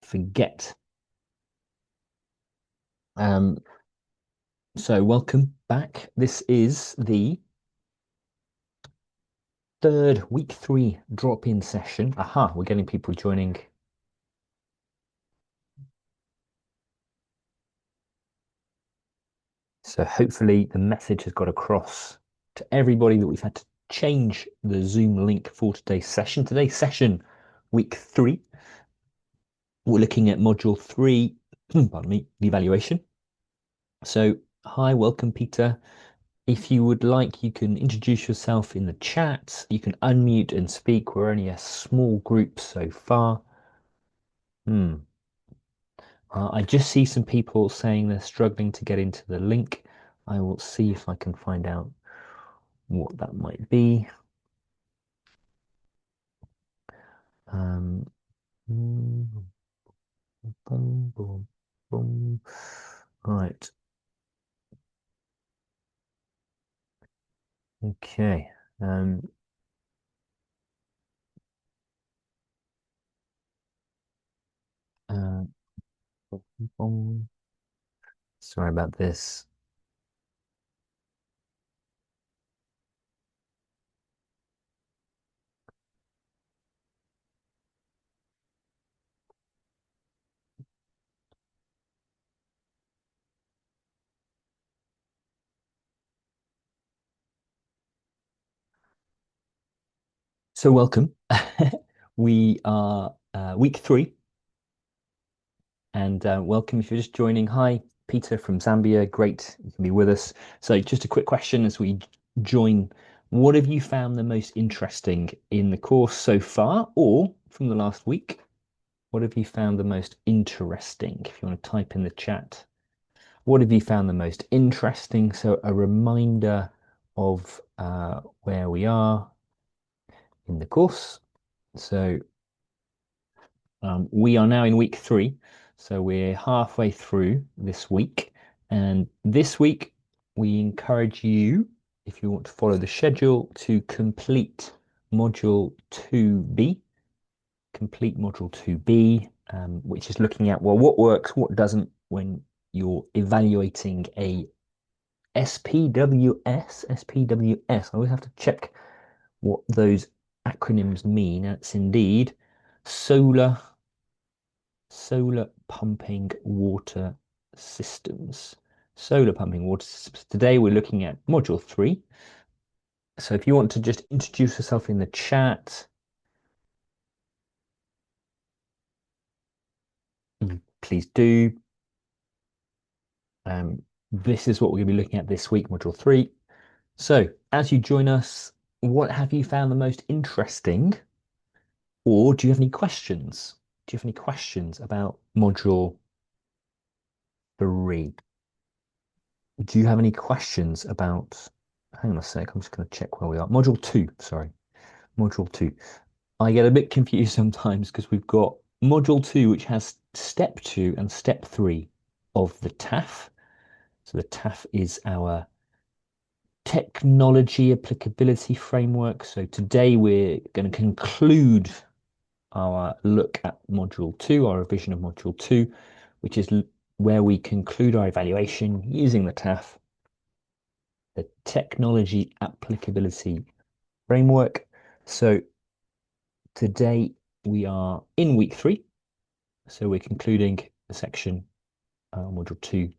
forget. Um, so welcome back. This is the third week 3 drop-in session. Aha, we're getting people joining. So hopefully the message has got across to everybody that we've had to change the Zoom link for today's session. Today's session, week 3, we're looking at module 3, pardon me, the evaluation. So hi, welcome Peter. If you would like, you can introduce yourself in the chat. You can unmute and speak. We're only a small group so far. I just see some people saying they're struggling to get into the link. I will see if I can find out what that might be. Um, boom, boom, boom. Right. Okay. Uh, boom. Sorry about this. So welcome. We are week 3, and welcome if you're just joining. Hi, Peter from Zambia. Great, you can be with us. So just a quick question as we join. What have you found the most interesting in the course so far, or from the last week? What have you found the most interesting? If you want to type in the chat, what have you found the most interesting? So a reminder of where we are in the course. So we are now in week 3, so we're halfway through this week. And this week, we encourage you, if you want to follow the schedule, to complete module 2B, complete module 2B, which is looking at, well, what works, what doesn't when you're evaluating a SPWS. SPWS. I always have to check what those acronyms mean. It's indeed solar pumping water systems. Solar pumping water systems. Today we're looking at module 3. So if you want to just introduce yourself in the chat, please do. This is what we're going to be looking at this week, module 3. So as you join us, what have you found the most interesting? Or do you have any questions? Do you have any questions about module 3? Do you have any questions about, hang on a sec, I'm just going to check where we are. Module 2, sorry, module 2. I get a bit confused sometimes because we've got module 2, which has step 2 and step 3 of the TAF. So the TAF is our technology applicability framework. So today we're going to conclude our look at module 2, our revision of module 2, which is where we conclude our evaluation using the TAF, the technology applicability framework. So today we are in week 3. So we're concluding the section module 2,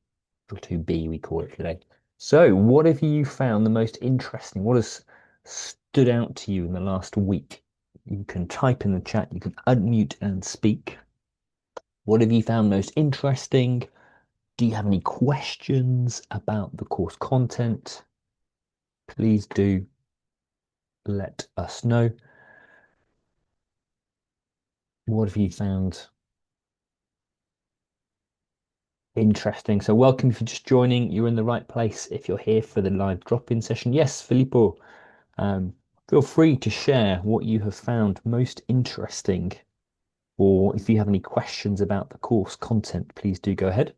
module 2B, we call it today. So what have you found the most interesting? What has stood out to you in the last week? You can type in the chat, you can unmute and speak. What have you found most interesting? Do you have any questions about the course content? Please do let us know. What have you found interesting? So welcome if you're just joining. You're in the right place if you're here for the live drop-in session. Yes, Filippo, feel free to share what you have found most interesting, or if you have any questions about the course content, please do go ahead.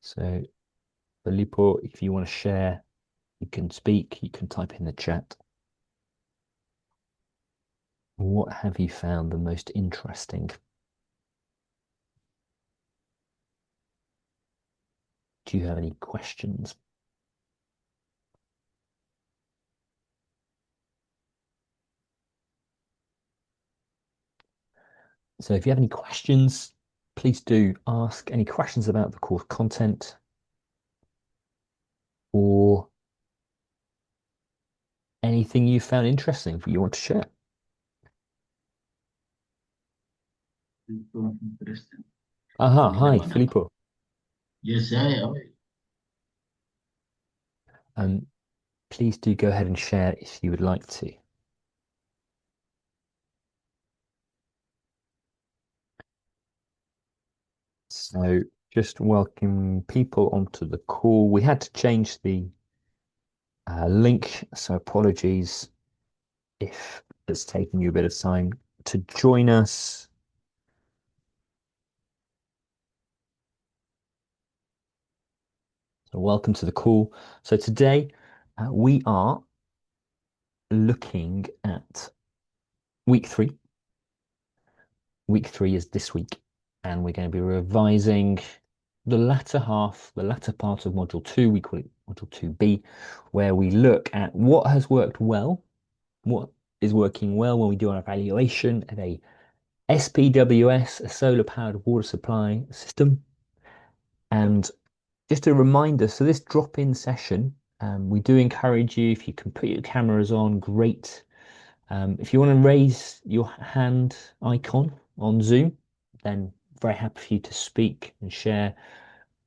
So Filippo, if you want to share, you can speak, you can type in the chat. What have you found the most interesting? Do you have any questions? So if you have any questions, please do ask any questions about the course content or anything you found interesting that you want to share. So interesting. Aha, Talking hi, about that. Filippo. Yes, I. Um, please do go ahead and share if you would like to. So just welcome people onto the call. We had to change the link, so apologies if it's taken you a bit of time to join us. So welcome to the call. So today we are looking at week three. Week three is this week, and we're going to be revising the latter half, the latter part of module two. We call it module 2B, where we look at what has worked well, what is working well when we do our evaluation of a SPWS, a solar powered water supply system. And just a reminder, so this drop-in session, we do encourage you, if you can put your cameras on, great. If you want to raise your hand icon on Zoom, then very happy for you to speak and share.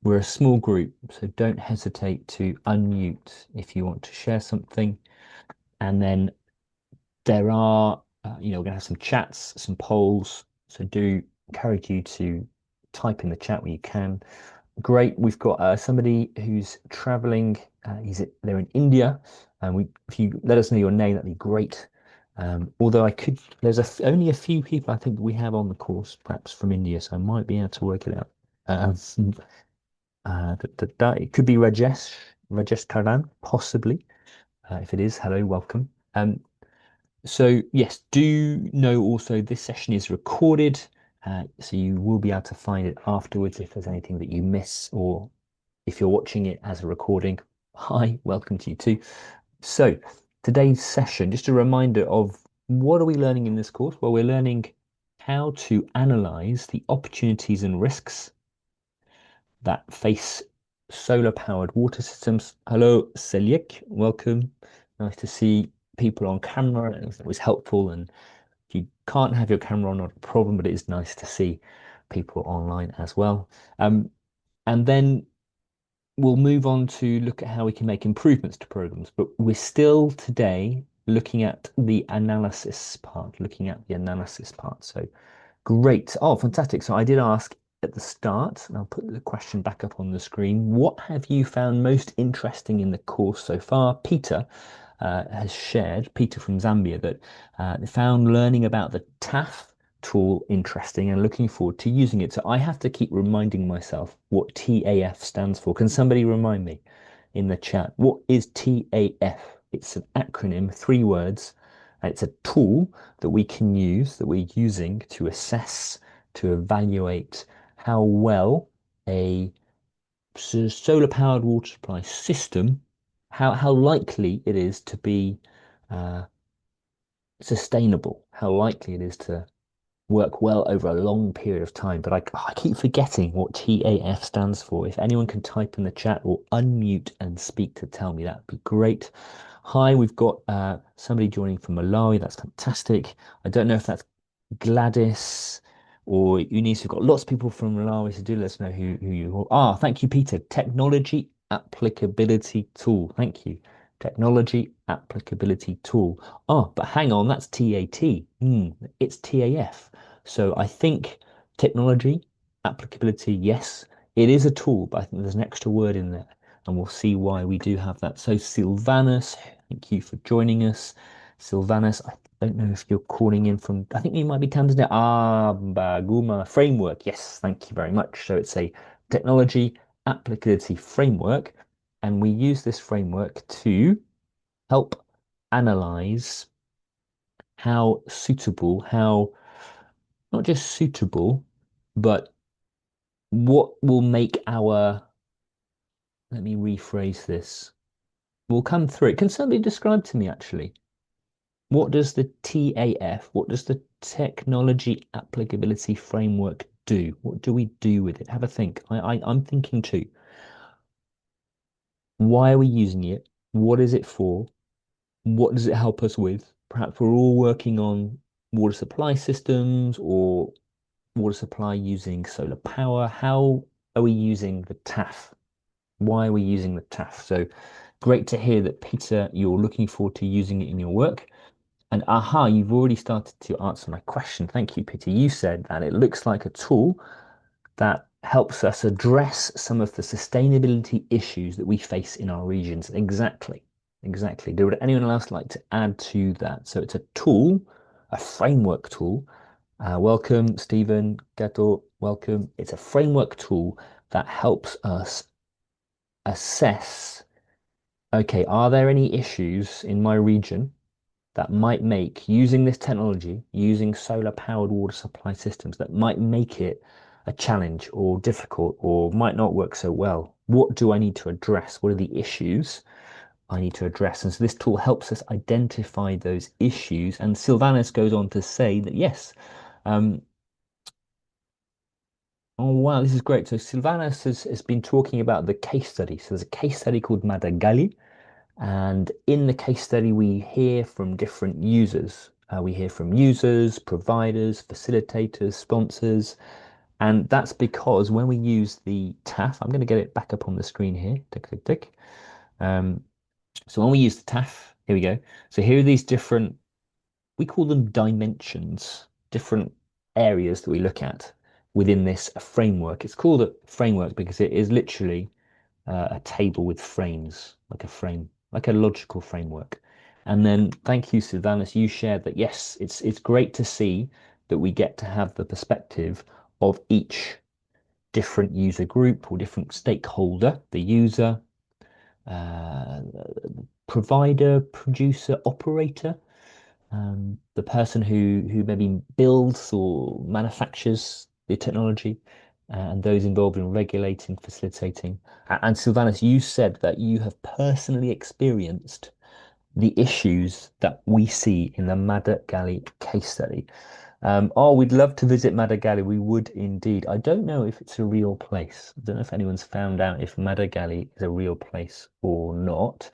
We're a small group, so don't hesitate to unmute if you want to share something. And then there are, we're going to have some chats, some polls. So do encourage you to type in the chat where you can. Great. We've got somebody who's traveling. They're in India, and if you let us know your name, that'd be great. Although there's only a few people I think we have on the course, perhaps from India, so I might be able to work it out. Um, it could be Rajesh Karan, possibly. If it is, hello, welcome. So yes, do know also this session is recorded, so you will be able to find it afterwards if there's anything that you miss, or if you're watching it as a recording. Hi, welcome to you too. So today's session, just a reminder of what are we learning in this course? Well, we're learning how to analyze the opportunities and risks that face solar powered water systems. Hello, Selik, welcome. Nice to see people on camera. It was helpful. And if you can't have your camera on, not a problem, but it is nice to see people online as well. And then we'll move on to look at how we can make improvements to programs. But we're still today looking at the analysis part, So great. Oh, fantastic. So I did ask at the start, and I'll put the question back up on the screen. What have you found most interesting in the course so far? Peter has shared, Peter from Zambia, that they found learning about the TAF tool interesting and looking forward to using it. So I have to keep reminding myself what TAF stands for. Can somebody remind me in the chat? What is TAF? It's an acronym, 3 words. And it's a tool that we can use, that we're using to assess, to evaluate how well a solar powered water supply system, how likely it is to be uh, sustainable, how likely it is to work well over a long period of time. But I keep forgetting what TAF stands for. If anyone can type in the chat or unmute and speak to tell me, that'd be great. Hi, we've got somebody joining from Malawi. That's fantastic. I don't know if that's Gladys or Eunice. We've got lots of people from Malawi, so do let us know who you are. Thank you, Peter. Technology applicability tool. Thank you. Technology applicability tool. Oh, but hang on, that's TAT. It's TAF. So I think technology applicability, yes, it is a tool, but I think there's an extra word in there, and we'll see why we do have that. So Sylvanus, thank you for joining us. Sylvanus, I don't know if you're calling in from, I think you might be Tanzania. Ah, Baguma framework. Yes, thank you very much. So it's a technology applicability framework, and we use this framework to help analyze how suitable, how not just suitable, but what will make our, let me rephrase this, will come through it. Can somebody describe to me actually, what does the TAF, what does the Technology Applicability Framework do? What do we do with it? Have a think. I'm thinking too. Why are we using it? What is it for? What does it help us with? Perhaps we're all working on water supply systems or water supply using solar power. How are we using the TAF? Why are we using the TAF? So great to hear that, Peter, you're looking forward to using it in your work. And aha, you've already started to answer my question. Thank you, Peter. You said that it looks like a tool that helps us address some of the sustainability issues that we face in our regions. Exactly. Exactly. Would anyone else like to add to that? So it's a tool, a framework tool. Welcome, Stephen, Gato, welcome. It's a framework tool that helps us assess, okay, are there any issues in my region that might make using this technology, using solar powered water supply systems, that might make it a challenge or difficult or might not work so well? What do I need to address? What are the issues I need to address? And so this tool helps us identify those issues. And Sylvanus goes on to say that yes, um, oh wow, this is great. So Sylvanus has been talking about the case study. So there's a case study called Madagali, and in the case study, we hear from different users. We hear from users, providers, facilitators, sponsors. And that's because when we use the TAF, I'm going to get it back up on the screen here. Tick, tick, tick. Um, so when we use the TAF, here we go. So here are these different, we call them dimensions, different areas that we look at within this framework. It's called a framework because it is literally a table with frames, like a frame, like a logical framework. And then thank you, Sylvanus, you shared that yes, it's great to see that we get to have the perspective of each different user group or different stakeholder, the user, uh, provider, producer, operator, the person who maybe builds or manufactures the technology, and those involved in regulating, facilitating. And Sylvanus, you said that you have personally experienced the issues that we see in the Madagali case study. Oh, we'd love to visit Madagali. We would indeed. I don't know if it's a real place. I don't know if anyone's found out if Madagali is a real place or not.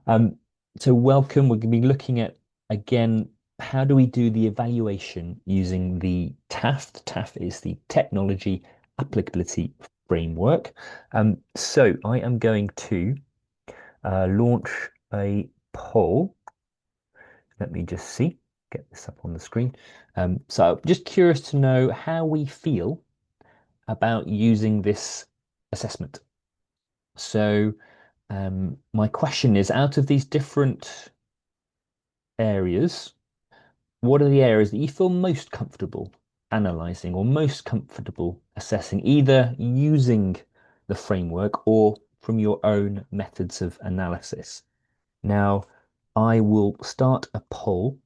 Um, so welcome. We're going to be looking at, again, how do we do the evaluation using the TAF? The TAF is the Technology Applicability Framework. So I am going to launch a poll. Let me just see, get this up on the screen. So just curious to know how we feel about using this assessment. So my question is, out of these different areas, what are the areas that you feel most comfortable analyzing or most comfortable assessing, either using the framework or from your own methods of analysis? Now, I will start a poll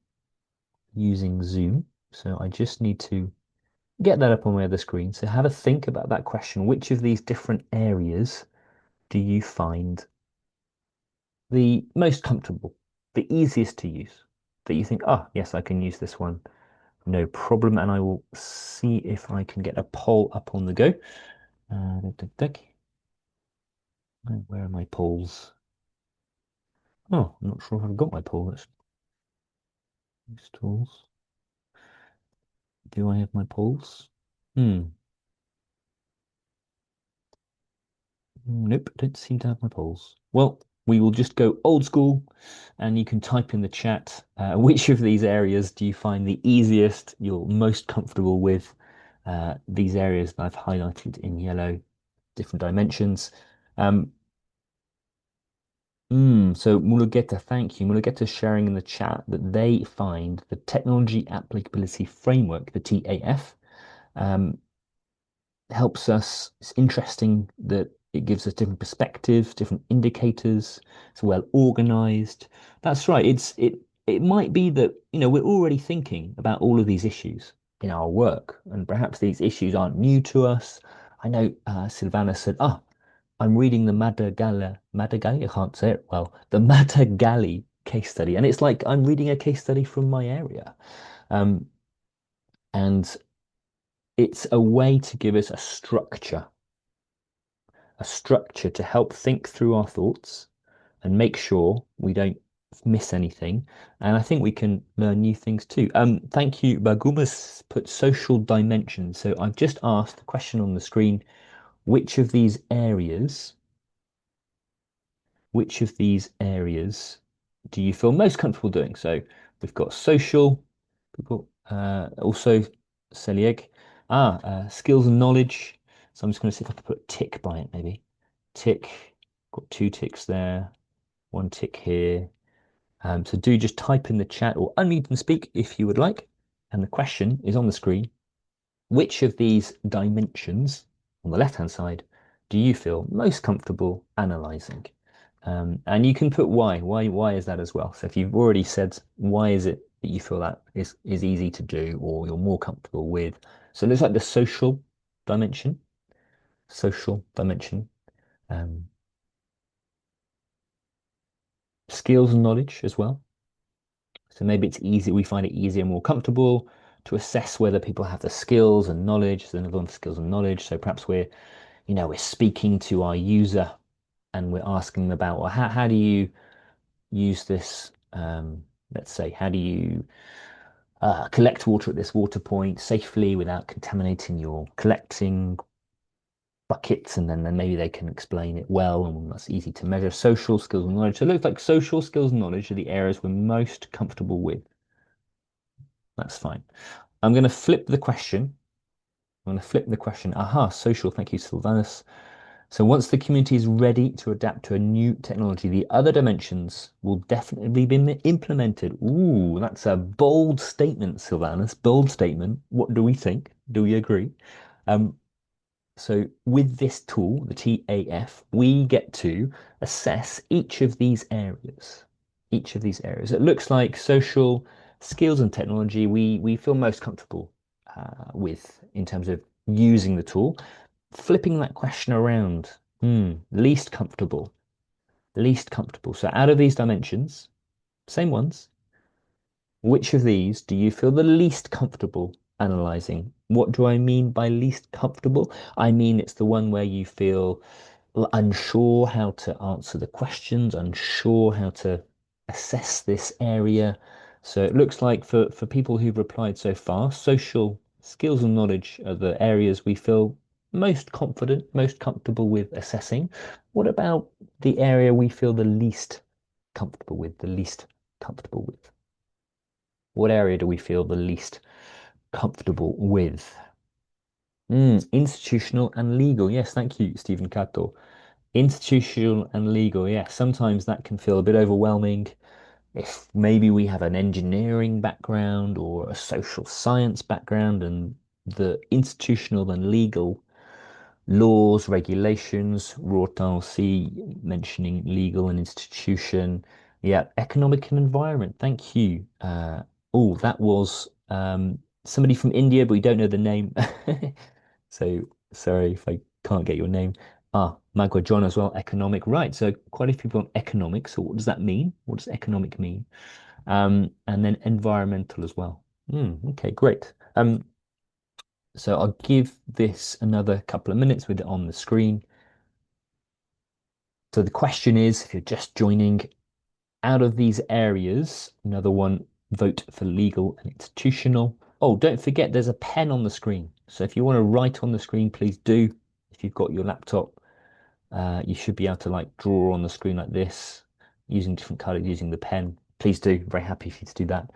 using Zoom. So I just need to get that up on my other screen. So have a think about that question. Which of these different areas do you find the most comfortable, the easiest to use, that you think, oh, yes, I can use this one, no problem. And I will see if I can get a poll up on the go. Where are my polls? Oh, I'm not sure if I've got my poll. Let's tools. Do I have my polls? Hmm. Nope, don't seem to have my polls. Well, we will just go old school, and you can type in the chat which of these areas do you find the easiest, you're most comfortable with. These areas that I've highlighted in yellow, different dimensions. Um, so Mulugeta, thank you. Mulugeta sharing in the chat that they find the Technology Applicability Framework, the TAF, um, helps us. It's interesting that it gives us different perspectives, different indicators. It's well organized. That's right. it might be that, we're already thinking about all of these issues in our work, and perhaps these issues aren't new to us. I know Silvana said, I'm reading the Madagali, I can't say it well, the Madagali case study. And it's like I'm reading a case study from my area. Um, and it's a way to give us a structure to help think through our thoughts and make sure we don't miss anything. And I think we can learn new things too. Thank you. Bagumas put social dimension. So I've just asked the question on the screen, which of these areas, which of these areas do you feel most comfortable doing? So we've got social, people, also Celieg, skills and knowledge. So I'm just going to see if I can put a tick by it, maybe. Tick, got two ticks there, one tick here. So do just type in the chat or unmute and speak if you would like. And the question is on the screen. Which of these dimensions on the left-hand side do you feel most comfortable analyzing? And you can put why. Why is that as well? So if you've already said why is it that you feel that is easy to do or you're more comfortable with. So it looks like the social dimension, um, skills and knowledge as well. So maybe it's easy, we find it easier and more comfortable to assess whether people have the skills and knowledge. There's another one for skills and knowledge. So perhaps we're speaking to our user and we're asking them about, well, how do you use this? Let's say, how do you collect water at this water point safely without contaminating your collecting buckets? And then maybe they can explain it well, and that's easy to measure. Social skills and knowledge. So it looks like social skills and knowledge are the areas we're most comfortable with. That's fine. I'm going to flip the question. I'm going to flip the question. Aha, social. Thank you, Sylvanus. So once the community is ready to adapt to a new technology, the other dimensions will definitely be implemented. Ooh, that's a bold statement, Sylvanus. Bold statement. What do we think? Do we agree? Um, so with this tool, the TAF, we get to assess each of these areas. Each of these areas. It looks like social skills and technology we feel most comfortable with in terms of using the tool. Flipping that question around, least comfortable, least comfortable. So out of these dimensions, same ones, which of these do you feel the least comfortable analyzing? What do I mean by least comfortable? I mean it's the one where you feel unsure how to answer the questions, unsure how to assess this area. So it looks like for people who've replied so far, social skills and knowledge are the areas we feel most confident, most comfortable with assessing. What about the area we feel the least comfortable with, the least comfortable with? What area do we feel the least comfortable with? Institutional and legal. Yes, thank you, Stephen Cato. Institutional and legal. Yes, sometimes that can feel a bit overwhelming. If maybe we have an engineering background or a social science background, and the institutional and legal laws, regulations, Rortan C mentioning legal and institution. Yeah, economic and environment. Thank you. Oh, that was somebody from India, but we don't know the name. So sorry if I can't get your name. Magua John as well, economic. Right. So quite a few people on economics. So what does that mean? What does economic mean? And then environmental as well. Okay, great. So I'll give this another couple of minutes with it on the screen. So the question is, if you're just joining, out of these areas, another one, vote for legal and institutional. Oh, don't forget there's a pen on the screen. So if you want to write on the screen, please do. If you've got your laptop, you should be able to like draw on the screen like this, using different colors, using the pen. Please do. Very happy for you to do that.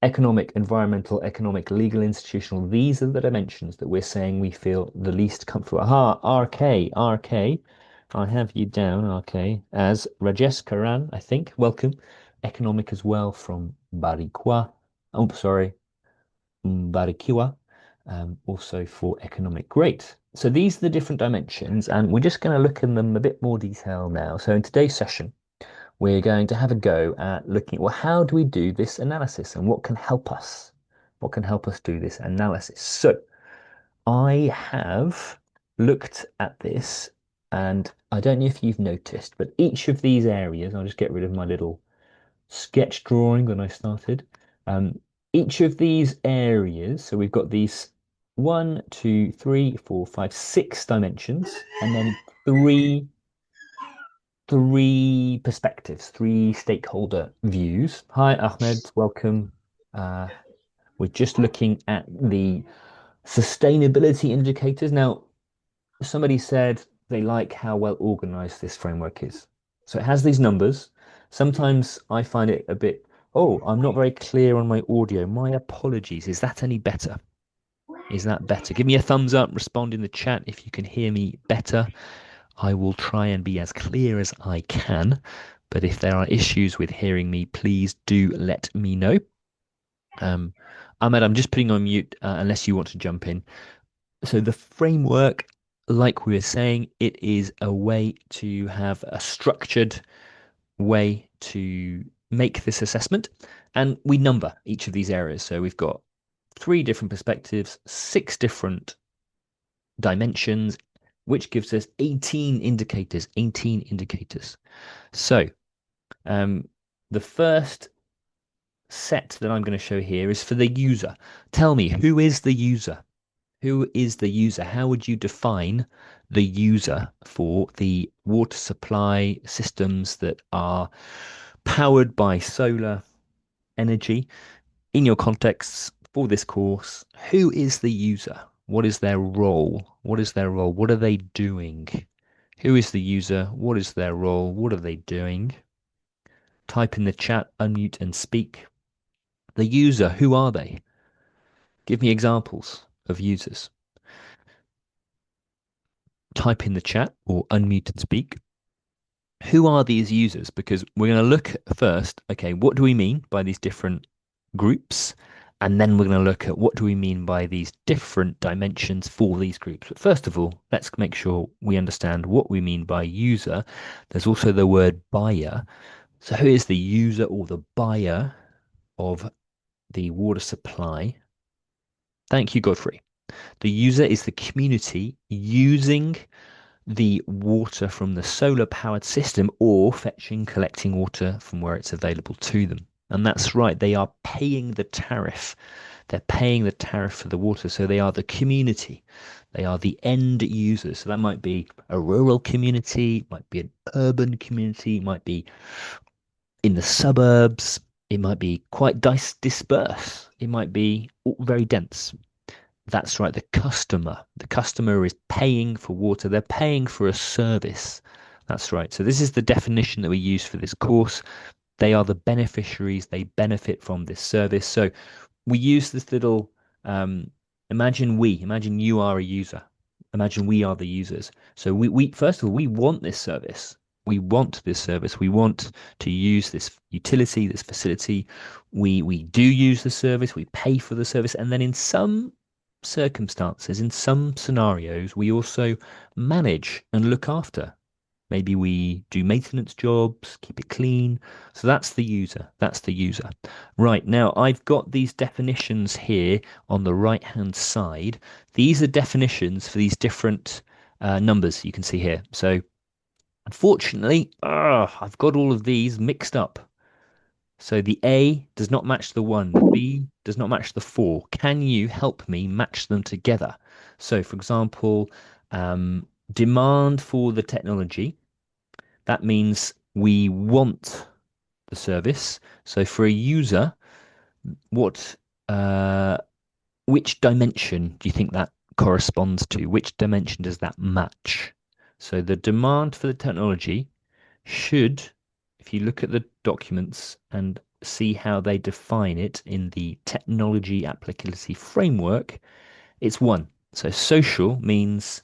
Economic, environmental, economic, legal, institutional. These are the dimensions that we're saying we feel the least comfortable. Aha, RK. I have you down, RK, as Rajesh Karan, I think. Welcome. Economic as well from Barikwa. Oh, sorry, Barikiwa. Also for economic. Great. So these are the different dimensions, and we're just going to look in them a bit more detail now. So in today's session, we're going to have a go at looking at, well, how do we do this analysis and what can help us? What can help us do this analysis? So I have looked at this, and I don't know if you've noticed, but each of these areas, I'll just get rid of my little sketch drawing when I started. Um, each of these areas, so we've got these 1, 2, 3, 4, 5, 6 dimensions, and then three perspectives, three stakeholder views. Hi, Ahmed, welcome. Uh, we're just looking at the sustainability indicators. Now, somebody said they like how well organized this framework is. So it has these numbers. Sometimes I find it a bit, oh, I'm not very clear on my audio. My apologies. Is that any better? Is that better? Give me a thumbs up, respond in the chat if you can hear me better. I will try and be as clear as I can. But if there are issues with hearing me, please do let me know. Ahmed, I'm just putting on mute unless you want to jump in. So the framework, like we were saying, it is a way to have a structured way to make this assessment. And we number each of these areas. So we've got 3 different perspectives, 6 different dimensions, which gives us 18 indicators, 18 indicators. So the first set that I'm going to show here is for the user. Tell me, who is the user? Who is the user? How would you define the user for the water supply systems that are powered by solar energy? In your contexts for this course, who is the user? What is their role? What is their role? What are they doing? Who is the user? What is their role? What are they doing? Type in the chat, unmute and speak. The user, who are they? Give me examples of users. Type in the chat or unmute and speak. Who are these users? Because we're going to look at first, okay, what do we mean by these different groups? And then we're going to look at what do we mean by these different dimensions for these groups. But first of all, let's make sure we understand what we mean by user. There's also the word buyer. So who is the user or the buyer of the water supply? Thank you, Godfrey. The user is the community using the water from the solar powered system or fetching, collecting water from where it's available to them. And that's right, they are paying the tariff. They're paying the tariff for the water. So they are the community. They are the end users. So that might be a rural community, might be an urban community, might be in the suburbs, it might be quite dispersed, it might be very dense. That's right, the customer. The customer is paying for water. They're paying for a service. That's right. So this is the definition that we use for this course. They are the beneficiaries. They benefit from this service. So we use this little, imagine you are a user. Imagine we are the users. So we first of all, we want this service. We want this service. We want to use this utility, this facility. We do use the service. We pay for the service. And then in some circumstances, in some scenarios, we also manage and look after. Maybe we do maintenance jobs, keep it clean. So that's the user. That's the user. Right, now I've got these definitions here on the right-hand side. These are definitions for these different numbers you can see here. So unfortunately, I've got all of these mixed up. So the A does not match the 1, the B does not match the 4. Can you help me match them together? So, for example, demand for the technology. That means we want the service. So for a user, what, which dimension do you think that corresponds to? Which dimension does that match? So the demand for the technology should, if you look at the documents and see how they define it in the technology applicability framework, it's 1. So social means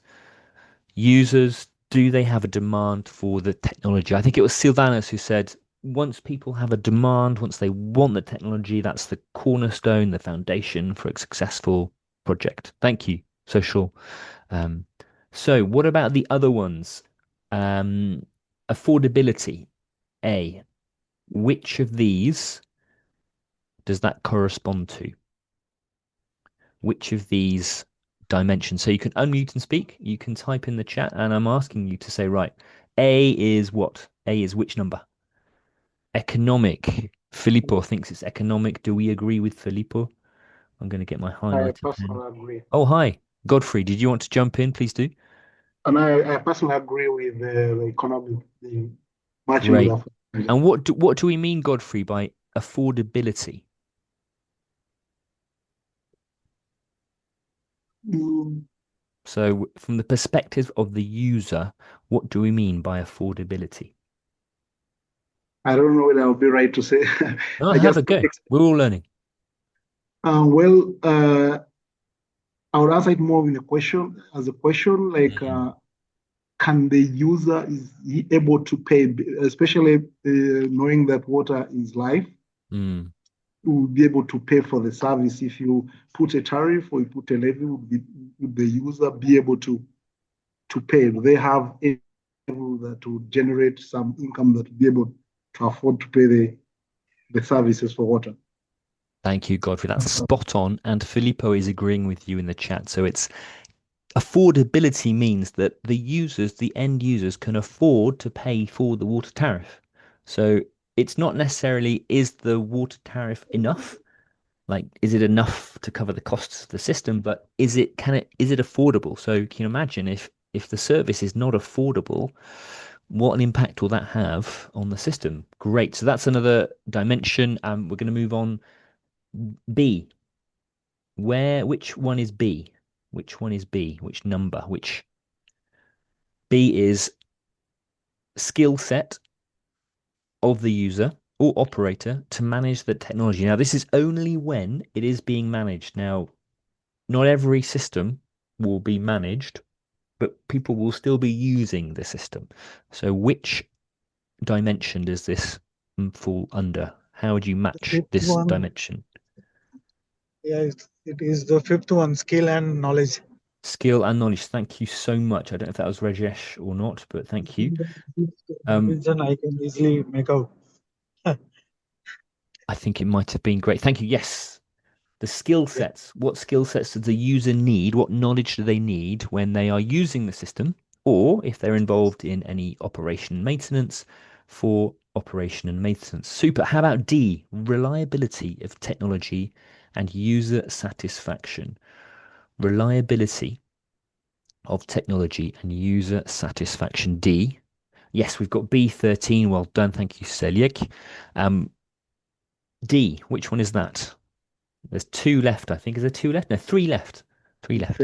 users, do they have a demand for the technology? I think it was Sylvanus who said, once people have a demand, once they want the technology, that's the cornerstone, the foundation for a successful project. Thank you, social. So what about the other ones? Affordability. A. Which of these does that correspond to? Which of these dimensions? So you can unmute and speak. You can type in the chat, and I'm asking you to say, right, A is what? A is which number? Economic. Filippo thinks it's economic. Do we agree with Filippo? I'm going to get my I highlighter pen. personally agree. Oh, hi. Godfrey, did you want to jump in? Please do. And I personally agree with the economic, the matching with Great. affordability. And what do we mean, Godfrey, by affordability? Mm, So, from the perspective of the user, what do we mean by affordability? I don't know whether I'll be right to say. Oh, I have just a go. We're all learning. well, I would answer it more in a question as a question like can the user is he able to pay, especially knowing that water is life, Mm. will be able to pay for the service. If you put a tariff or you put a levy, would the user be able to pay? Do they have a level that will generate some income that will be able to afford to pay the services for water? Thank you, Godfrey. That's spot on. And Filippo is agreeing with you in the chat. So it's affordability means that the users, the end users, can afford to pay for the water tariff. So it's not necessarily is the water tariff enough? Like, is it enough to cover the costs of the system? But is it affordable? So can you imagine if the service is not affordable, what an impact will that have on the system? Great. So that's another dimension. We're going to move on. B. Which one is B? Which one is B? Which number? Which B is skill set of the user or operator to manage the technology. Now, this is only when it is being managed. Now, not every system will be managed, but people will still be using the system. So, which dimension does this fall under? How would you match Fifth this one, dimension? yeah, it is the fifth one, skill and knowledge. Skill and knowledge. Thank you so much. I don't know if that was Rajesh or not, but thank you. Division I can easily make out. I think it might have been great. Thank you. Yes. The skill Yeah. sets. What skill sets does the user need? What knowledge do they need when they are using the system, or if they're involved in any operation and maintenance for operation and maintenance? Super. How about D? Reliability of technology and user satisfaction. Reliability of technology and user satisfaction. D. Yes, we've got B13. Well done. Thank you, Seliek. D. Which one is that? There's two left, I think. Is there two left? No, three left. Three left.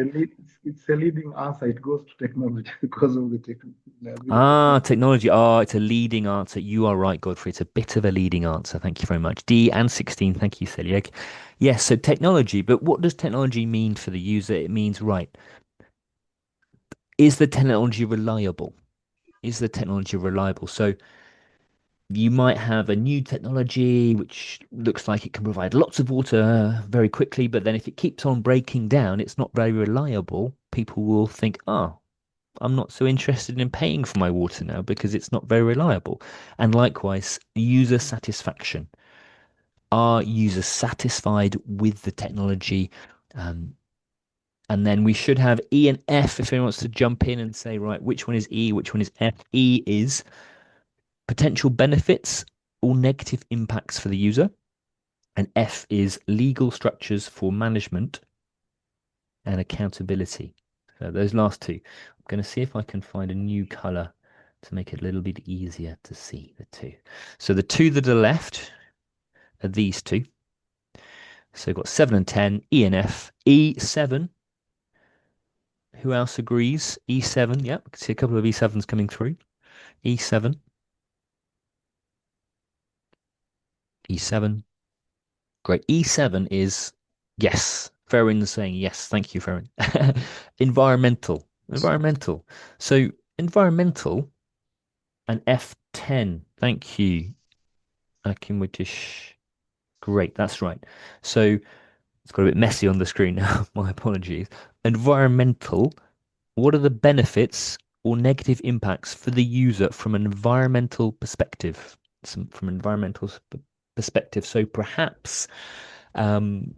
It's a leading answer. It goes to technology because of the technology. Technology. It's a leading answer. You are right, Godfrey. It's a bit of a leading answer. Thank you very much. D and 16. Thank you, Celiac. Yes, so technology. But what does technology mean for the user? It means, right, is the technology reliable? Is the technology reliable? So you might have a new technology which looks like it can provide lots of water very quickly, but then if it keeps on breaking down, it's not very reliable. People will think, oh, I'm not so interested in paying for my water now because it's not very reliable. And likewise, user satisfaction. Are users satisfied with the technology? And then we should have E and F if anyone wants to jump in and say, right, which one is E, which one is F? E is potential benefits or negative impacts for the user. And F is legal structures for management and accountability. So those last two. I'm going to see if I can find a new color to make it a little bit easier to see the two. So the two that are left are these two. So we've got 7 and 10, E and F. E7. Who else agrees? E7. Yep, I can see a couple of E7s coming through. E7. E7. Great. E7 is yes. Farron's saying yes. Thank you, Farron. Environmental. Environmental. So environmental and F10. Thank you, Akinwitish. Great. That's right. So it's got a bit messy on the screen now. My apologies. Environmental. What are the benefits or negative impacts for the user from an environmental perspective? from an environmental perspective. So perhaps, I don't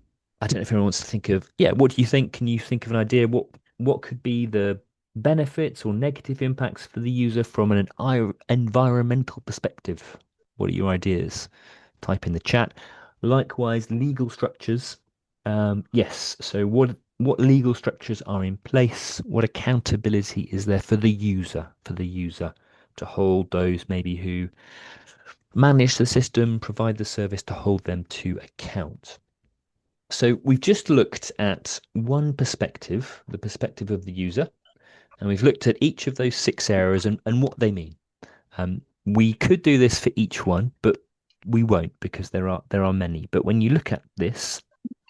know if anyone wants to think of, yeah, what do you think? Can you think of an idea? What could be the benefits or negative impacts for the user from an environmental perspective? What are your ideas? Type in the chat. Likewise, legal structures. Yes. So what legal structures are in place? What accountability is there for the user, to hold those maybe who manage the system, provide the service, to hold them to account? So we've just looked at one perspective, the perspective of the user, and we've looked at each of those 6 areas and what they mean. We could do this for each one, but we won't because there are many. But when you look at this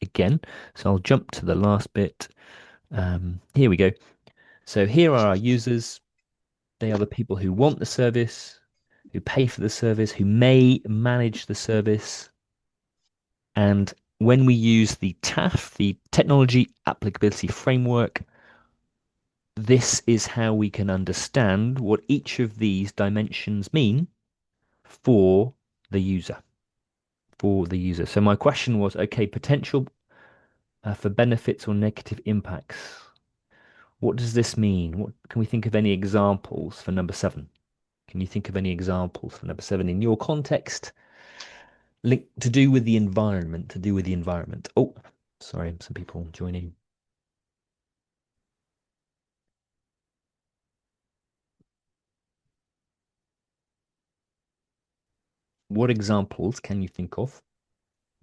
again, so I'll jump to the last bit. Here we go. So here are our users. They are the people who want the service, who pay for the service, who may manage the service. And when we use the TAF, the Technology Applicability Framework, this is how we can understand what each of these dimensions mean for the user. So my question was, okay, potential for benefits or negative impacts. What does this mean? What can we think of any examples for number 7? Can you think of any examples for number 7 in your context? To do with the environment, Oh, sorry, some people joining. What examples can you think of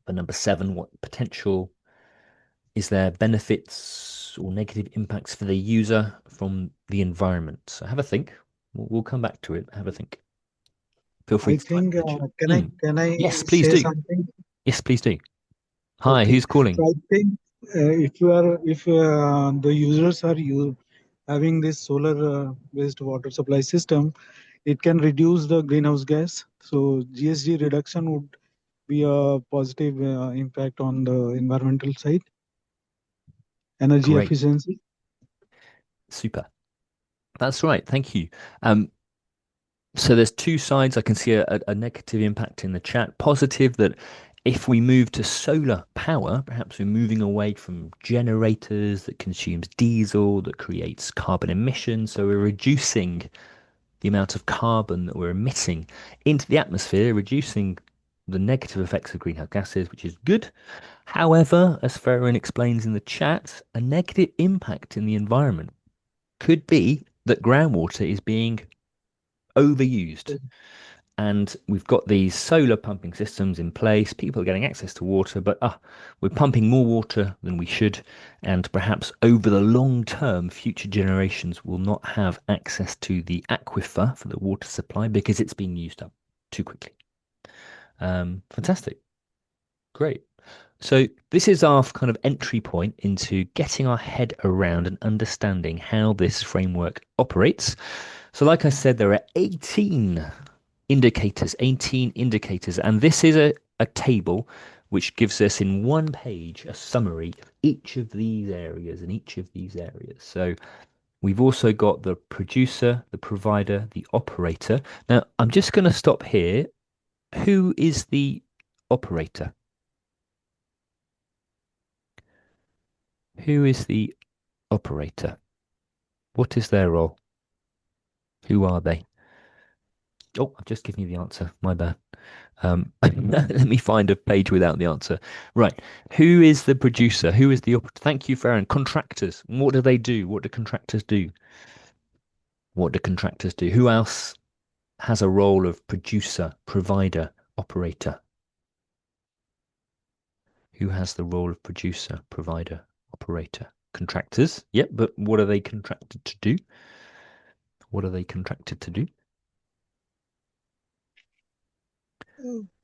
for number 7? What potential is there benefits or negative impacts for the user from the environment? So have a think. We'll come back to it. Have a think. Feel free I to type think in the chat. can I Yes, please say do. something? Yes, please do. Hi, Okay. who's calling? So I think if the users are having this solar based water supply system, it can reduce the greenhouse gas. So GSG reduction would be a positive impact on the environmental side. Energy Great. efficiency. Super. That's right. Thank you. So there's 2 sides. I can see a negative impact in the chat. Positive, that if we move to solar power, perhaps we're moving away from generators that consumes diesel, that creates carbon emissions. So we're reducing the amount of carbon that we're emitting into the atmosphere, reducing the negative effects of greenhouse gases, which is good. However, as Farron explains in the chat, a negative impact in the environment could be that groundwater is being overused. And we've got these solar pumping systems in place. People are getting access to water, but we're pumping more water than we should. And perhaps over the long term, future generations will not have access to the aquifer for the water supply because it's been used up too quickly. Fantastic. Great. So this is our kind of entry point into getting our head around and understanding how this framework operates. So like I said, there are 18 indicators, and this is a table which gives us in one page a summary of each of these areas and each of these areas. So we've also got the producer, the provider, the operator. Now, I'm just going to stop here. Who is the operator? Who is the operator? What is their role? Who are they? Oh, I've just given you the answer. My bad. Let me find a page without the answer. Right. Who is the producer? Who is the operator? Thank you, Farron. Contractors. What do they do? What do contractors do? What do contractors do? Who else has a role of producer, provider, operator? Who has the role of producer, provider, operator? Contractors. Yep, but what are they contracted to do? What are they contracted to do?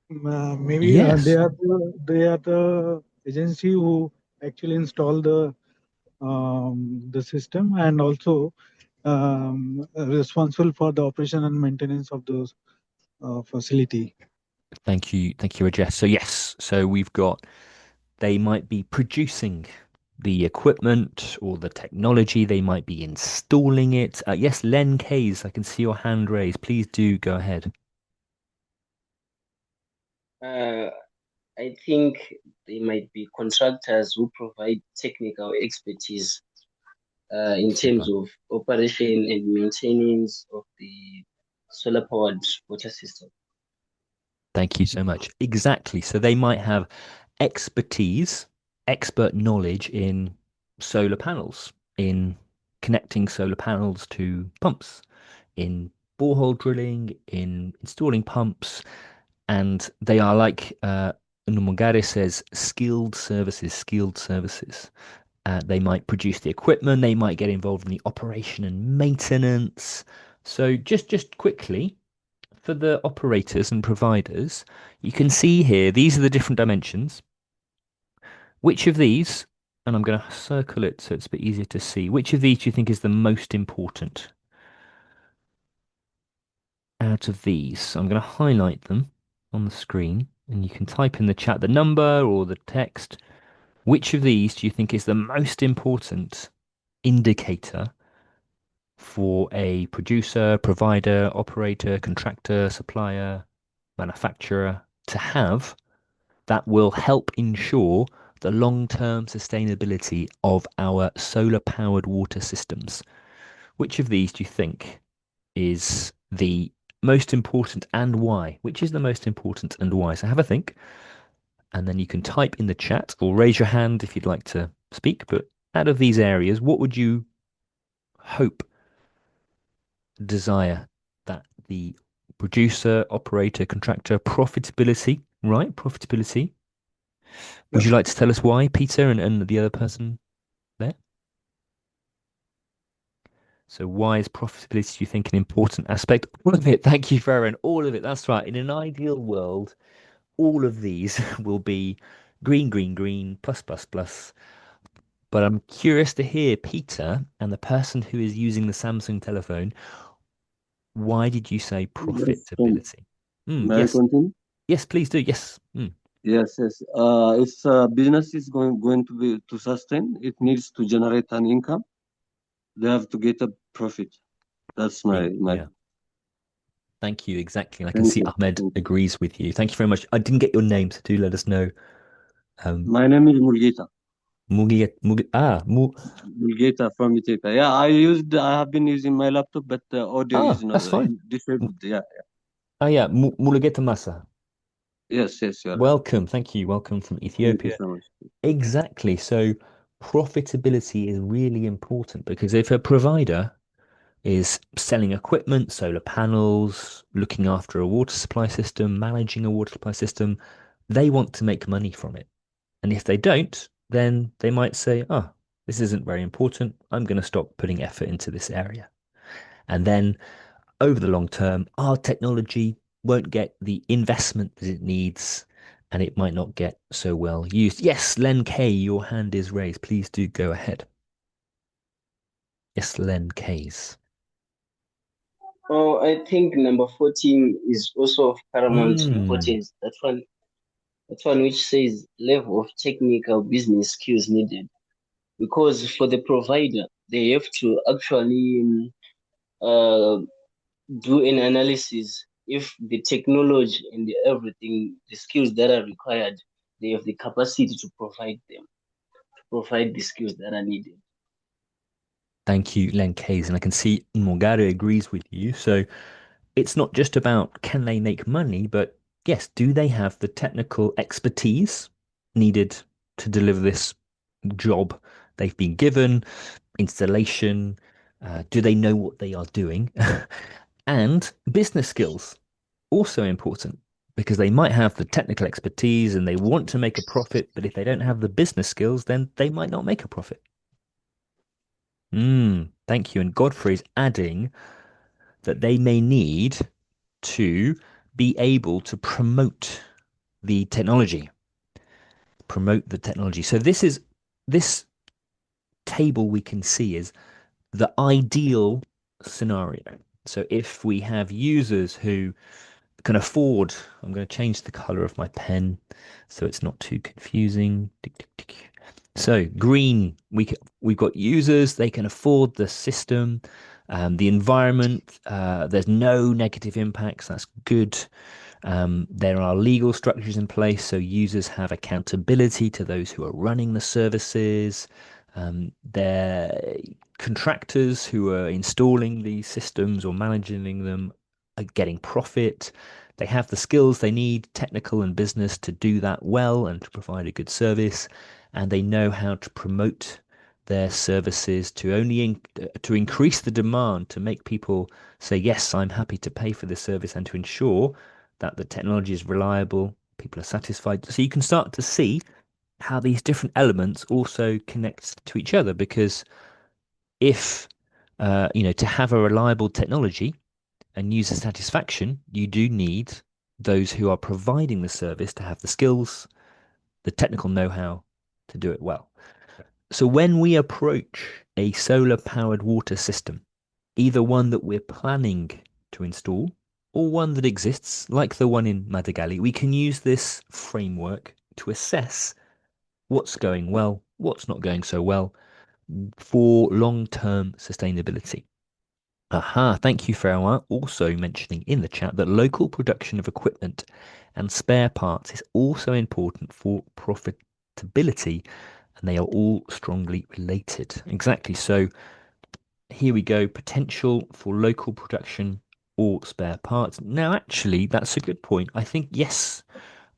Maybe Yes. they are the agency who actually install the system and also responsible for the operation and maintenance of the facility. Thank you, Rajesh. So yes, so we've got, they might be producing the equipment or the technology, they might be installing it. Yes, Len Kays, I can see your hand raised. Please do go ahead. Uh, I think they might be contractors who provide technical expertise in terms Super. of operation and maintenance of the solar powered water system. Thank you so much. Exactly. So they might have expertise, expert knowledge in solar panels, in connecting solar panels to pumps, in borehole drilling, in installing pumps, and they are like Numugare says, skilled services, skilled services. They might produce the equipment, they might get involved in the operation and maintenance. So just quickly, for the operators and providers, you can see here, these are the different dimensions. Which of these, and I'm going to circle it so it's a bit easier to see, which of these do you think is the most important out of these? So I'm going to highlight them on the screen and you can type in the chat the number or the text. Which of these do you think is the most important indicator for a producer, provider, operator, contractor, supplier, manufacturer to have that will help ensure the long-term sustainability of our solar-powered water systems? Which of these do you think is the most important and why? Which is the most important and why? So have a think, and then you can type in the chat or raise your hand if you'd like to speak. But out of these areas, what would you hope, desire that the producer, operator, contractor, profitability, right? Profitability. Would you like to tell us why, Peter, and the other person there? So why is profitability, do you think, an important aspect? All of it. Thank you, Farron. All of it. That's right. In an ideal world, all of these will be green, green, green, plus, plus, plus. But I'm curious to hear, Peter, and the person who is using the Samsung telephone, why did you say Yes, profitability? may I Yes. continue? Yes, please do. Yes. Yes, yes. If business is going to be to sustain, it needs to generate an income. They have to get a profit. That's my Yeah. Thank you. Exactly. And I can Thank see you. Ahmed Thank you. agrees with you. Thank you very much. I didn't get your name, so do let us know. My name is Mulgeta. Mulgeta from Ethiopia. Yeah, I have been using my laptop, but the audio is not That's fine. disabled. Yeah. Yeah, Mulugeta Masa. Yes, yes, you're right. Welcome. Thank you. Welcome from Thank you Ethiopia. so much. Exactly. So profitability is really important because if a provider is selling equipment, solar panels, looking after a water supply system, managing a water supply system, they want to make money from it. And if they don't, then they might say, oh, this isn't very important. I'm going to stop putting effort into this area. And then over the long term, our technology won't get the investment that it needs and it might not get so well used. Yes, Len K, your hand is raised. Please do go ahead. Yes, Len K's. Oh, I think number 14 is also of paramount importance. That one which says level of technical business skills needed. Because for the provider, they have to actually uh, do an analysis if the technology and everything, the skills that are required, they have the capacity to provide them, to provide the skills that are needed. Thank you, Len K's. And I can see Morgado agrees with you. So it's not just about can they make money, but yes, do they have the technical expertise needed to deliver this job they've been given, installation, do they know what they are doing? And business skills, also important because they might have the technical expertise and they want to make a profit, but if they don't have the business skills, then they might not make a profit. Thank you. And Godfrey's adding that they may need to be able to promote the technology. So this table we can see is the ideal scenario. So if we have users who can afford, I'm going to change the color of my pen so it's not too confusing. Tick, tick, tick. So green, we've got users, they can afford the system, the environment, there's no negative impacts, that's good. There are legal structures in place, so users have accountability to those who are running the services. Their contractors who are installing these systems or managing them are getting profit. They have the skills they need, technical and business, to do that well and to provide a good service. And they know how to promote their services to increase the demand, to make people say, yes, I'm happy to pay for this service, and to ensure that the technology is reliable, people are satisfied. So you can start to see how these different elements also connect to each other, because if to have a reliable technology and user satisfaction, you do need those who are providing the service to have the skills, the technical know-how to do it well. So when we approach a solar powered water system, either one that we're planning to install or one that exists, like the one in Madagali, we can use this framework to assess what's going well, what's not going so well, for long-term sustainability. Aha, thank you, Farah. Also mentioning in the chat that local production of equipment and spare parts is also important for profitability, and they are all strongly related. Exactly. So here we go, potential for local production or spare parts. Now, actually, that's a good point. I think, yes,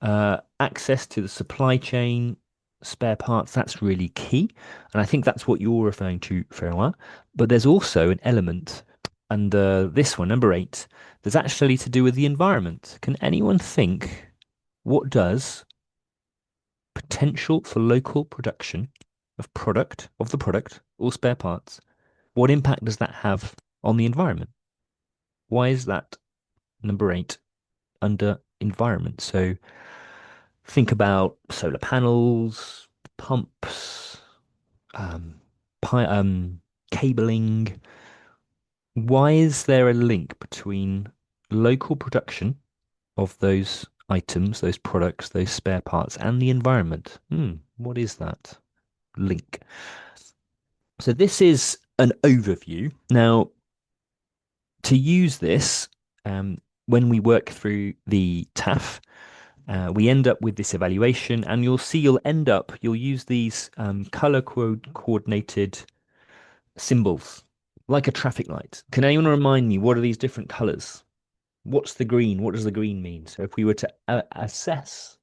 access to the supply chain, spare parts, that's really key. And I think that's what you're referring to, Farah. But there's also an element under this one, number 8, that's actually to do with the environment. Can anyone think, what does potential for local production of the product or spare parts, what impact does that have on the environment? Why is that number 8 under environment? So think about solar panels, pumps, cabling. Why is there a link between local production of those items, those products, those spare parts, and the environment? What is that link? So this is an overview. Now, to use this, when we work through the TAF, we end up with this evaluation, and you'll see you'll use these color coordinated symbols, like a traffic light. Can anyone remind me, what are these different colors? What's the green? What does the green mean? So if we were to assess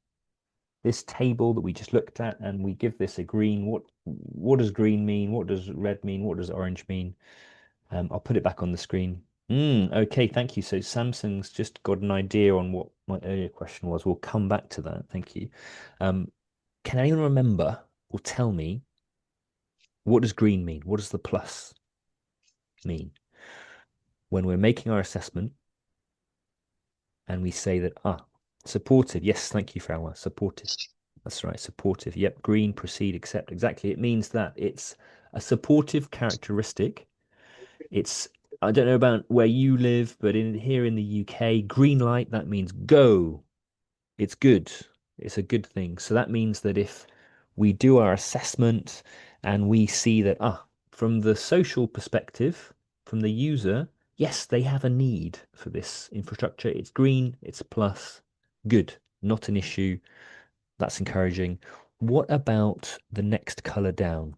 this table that we just looked at, and we give this a green, what does green mean? What does red mean? What does orange mean? I'll put it back on the screen. Okay, thank you. So Samsung's just got an idea on what my earlier question was. We'll come back to that. Thank you. Can anyone remember or tell me, what does green mean? What does the plus mean? When we're making our assessment and we say that, supportive. Yes, thank you, Farwa. Supportive. That's right, supportive. Yep, green, proceed, accept. Exactly. It means that it's a supportive characteristic. I don't know about where you live, but here in the UK, green light, that means go. It's good. It's a good thing. So that means that if we do our assessment and we see that, from the social perspective, from the user, yes, they have a need for this infrastructure. It's green, it's a plus, good, not an issue. That's encouraging. What about the next color down?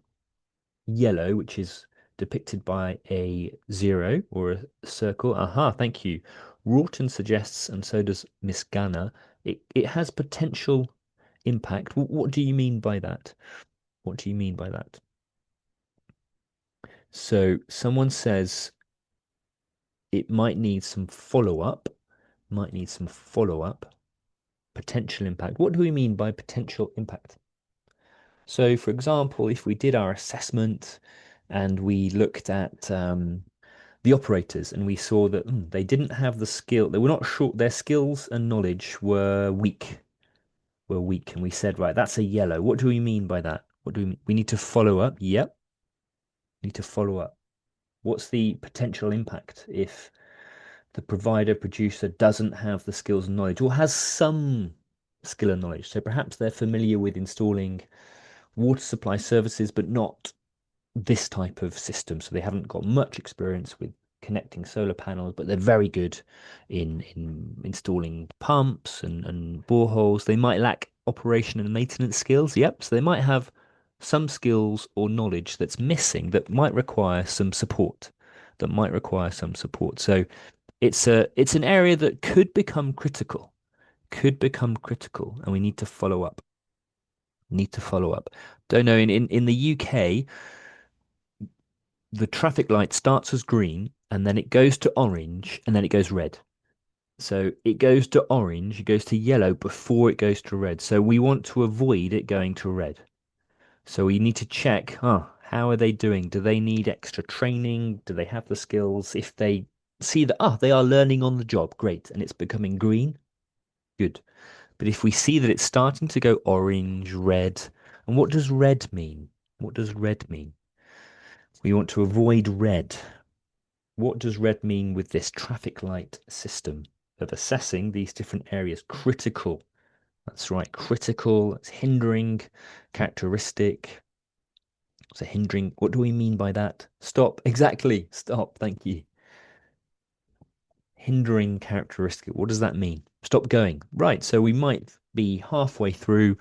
Yellow, which is depicted by a 0 or a circle. Aha, thank you. Rawton suggests, and so does Miss Ganna, it has potential impact. What do you mean by that? What do you mean by that? So someone says it might need some follow-up, potential impact. What do we mean by potential impact? So for example, if we did our assessment and we looked at the operators and we saw that they didn't have the skill, they were not sure, their skills and knowledge were weak, and we said, right, that's a yellow. What do we mean by that? What do we mean? We need to follow up. Yep. Need to follow up. What's the potential impact if the producer doesn't have the skills and knowledge, or has some skill and knowledge? So perhaps they're familiar with installing water supply services, but not this type of system. So they haven't got much experience with connecting solar panels, but they're very good in installing pumps and boreholes. They might lack operation and maintenance skills. Yep. So they might have some skills or knowledge that's missing that might require some support. So it's an area that could become critical, and we need to follow up. Don't know, in the UK, the traffic light starts as green and then it goes to orange and then it goes red. So it goes to orange, it goes to yellow before it goes to red. So we want to avoid it going to red. So we need to check, how are they doing? Do they need extra training? Do they have the skills? If they see that, they are learning on the job, great, and it's becoming green, good. But if we see that it's starting to go orange, red, and what does red mean? What does red mean? We want to avoid red. What does red mean with this traffic light system of assessing these different areas? Critical. That's right, critical. It's hindering, characteristic. So hindering, what do we mean by that? Stop. Exactly. Stop. Thank you. Hindering characteristic. What does that mean? Stop going. Right. So we might be halfway through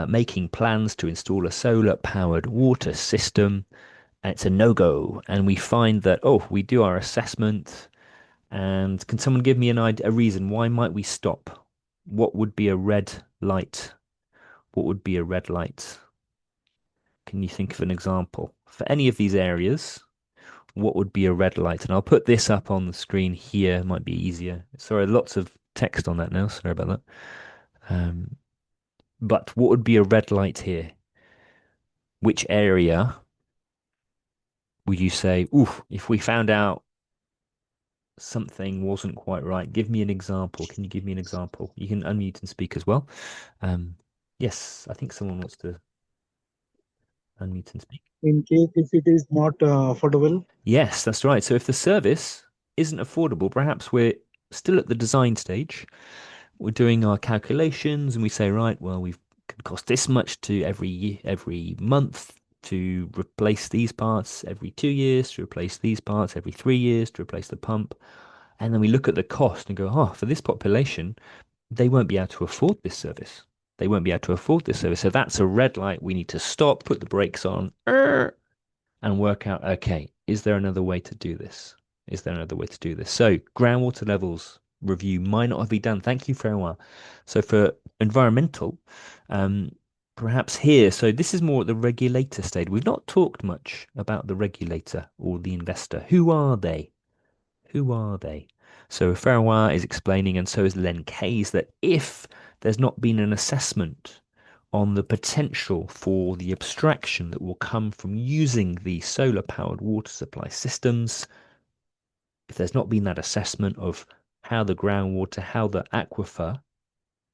making plans to install a solar powered water system, and it's a no-go. And we find that, we do our assessment. And can someone give me a reason? Why might we stop? What would be a red light? What would be a red light? Can you think of an example? For any of these areas, what would be a red light? And I'll put this up on the screen here. Might be easier. Sorry, lots of text on that now. Sorry about that. But what would be a red light here? Which area would you say, if we found out something wasn't quite right? Give me an example. Can you give me an example? You can unmute and speak as well. Yes, I think someone wants to unmute and speak. In case if it is not affordable. Yes, that's right. So if the service isn't affordable, perhaps we're still at the design stage. We're doing our calculations and we say, right, well, we've could cost this much to every month to replace these parts, every 2 years to replace these parts, every 3 years to replace the pump. And then we look at the cost and go, for this population, they won't be able to afford this service. So that's a red light. We need to stop, put the brakes on, and work out, okay, is there another way to do this? So groundwater levels review might not have been done. Thank you, Ferroir. So for environmental, perhaps here, so this is more at the regulator stage. We've not talked much about the regulator or the investor. Who are they? So Ferroir is explaining, and so is Len Kays, that if there's not been an assessment on the potential for the abstraction that will come from using the solar powered water supply systems, if there's not been that assessment of how the groundwater, how the aquifer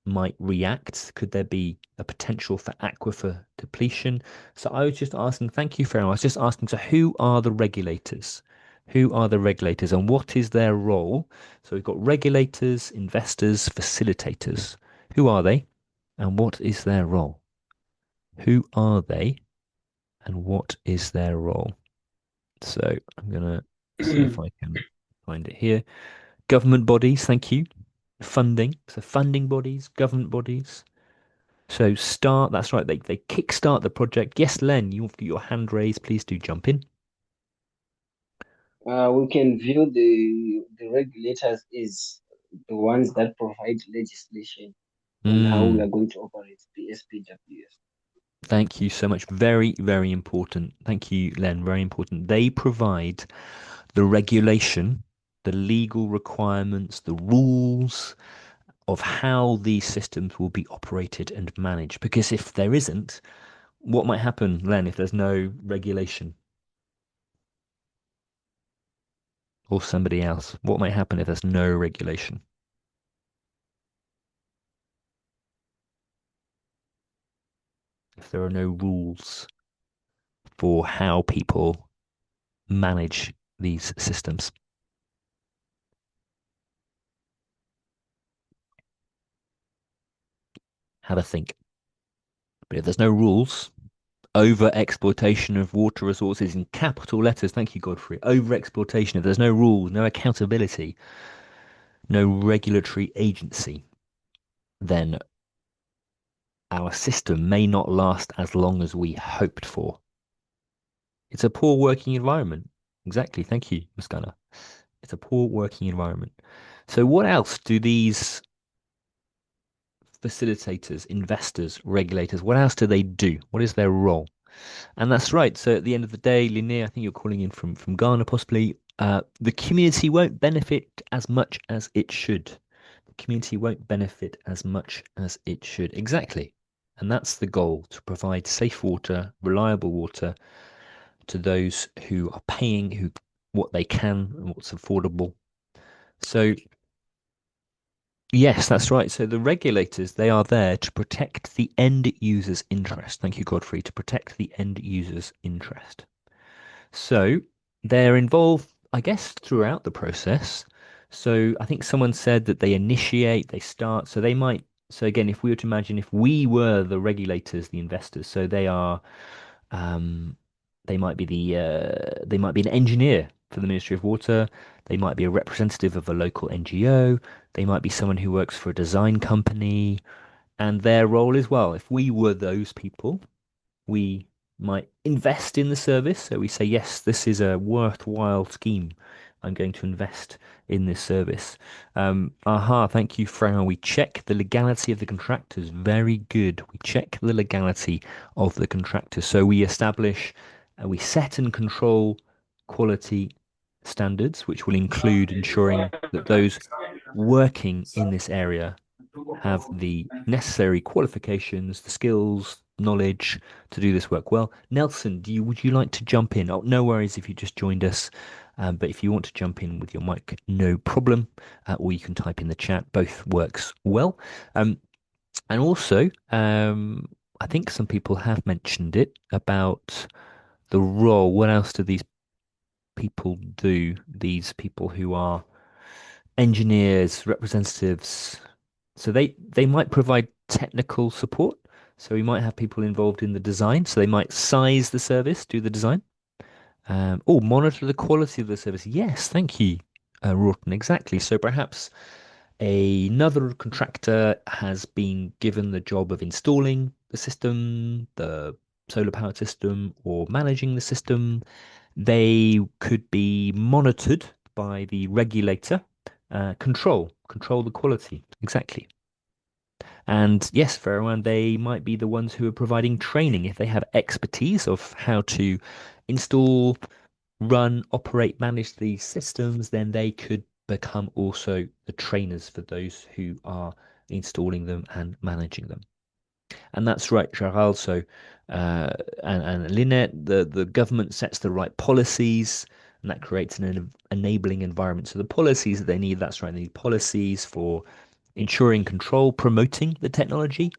might react, could there be a potential for aquifer depletion? So I was just asking, thank you, Farron. I was just asking, so who are the regulators? And what is their role? So we've got regulators, investors, facilitators. Who are they? And what is their role? Who are they? And what is their role? So I'm going to see if I can find it here. Government bodies, thank you. Funding. So funding bodies, government bodies. So that's right, they kickstart the project. Yes, Len, you've got your hand raised. Please do jump in. We can view the regulators as the ones that provide legislation on how we are going to operate the SPWS. Thank you so much. Very, very important. Thank you, Len. Very important. They provide the regulation, the legal requirements, the rules of how these systems will be operated and managed. Because if there isn't, what might happen, Len, if there's no regulation? Or somebody else? What might happen if there's no regulation? If there are no rules for how people manage these systems? Have a think. But if there's no rules, Over exploitation of water resources in capital letters. Thank you, Godfrey. Over exploitation. If there's no rules, no accountability, no regulatory agency, then our system may not last as long as we hoped for. It's a poor working environment. Exactly. Thank you, Muscana. It's a poor working environment. So what else do these facilitators, investors, regulators, what else do they do? What is their role? And that's right. So at the end of the day, Linnea, I think you're calling in from Ghana, possibly. The community won't benefit as much as it should. The community won't benefit as much as it should. Exactly. And that's the goal, to provide safe water, reliable water to those who are paying what they can and what's affordable. So yes, that's right. So the regulators, they are there to protect the end user's interest. Thank you, Godfrey, to protect the end user's interest. So they're involved, I guess, throughout the process. So I think someone said that they initiate, they start. So they might, so again, if we were to imagine if we were the regulators, the investors, so they are, um, they might be an engineer for the Ministry of Water. They might be a representative of a local NGO. They might be someone who works for a design company, and their role as well. If we were those people, we might invest in the service. So we say, yes, this is a worthwhile scheme. I'm going to invest in this service. Thank you, Freya. We check the legality of the contractors. Very good. We check the legality of the contractors. So we establish, we set and control quality standards, which will include ensuring that those working in this area have the necessary qualifications, the skills, knowledge to do this work well. Nelson, would you like to jump in? Oh, no worries if you just joined us. But if you want to jump in with your mic, no problem. Or you can type in the chat. Both works well. And also, I think some people have mentioned it about the role. What else do these people do? These people who are engineers, representatives. So they might provide technical support. So we might have people involved in the design. So they might size the service, do the design. Monitor the quality of the service. Yes, thank you, Rawton. Exactly. So perhaps another contractor has been given the job of installing the system, the solar powered system, or managing the system. They could be monitored by the regulator, control the quality. Exactly. And yes, Farrowan, they might be the ones who are providing training if they have expertise of how to install, run, operate, manage these systems, then they could become also the trainers for those who are installing them and managing them. And that's right, Charal. So, and Lynette, the government sets the right policies, and that creates an enabling environment. So the policies that they need, that's right, they need policies for ensuring control, promoting the technology,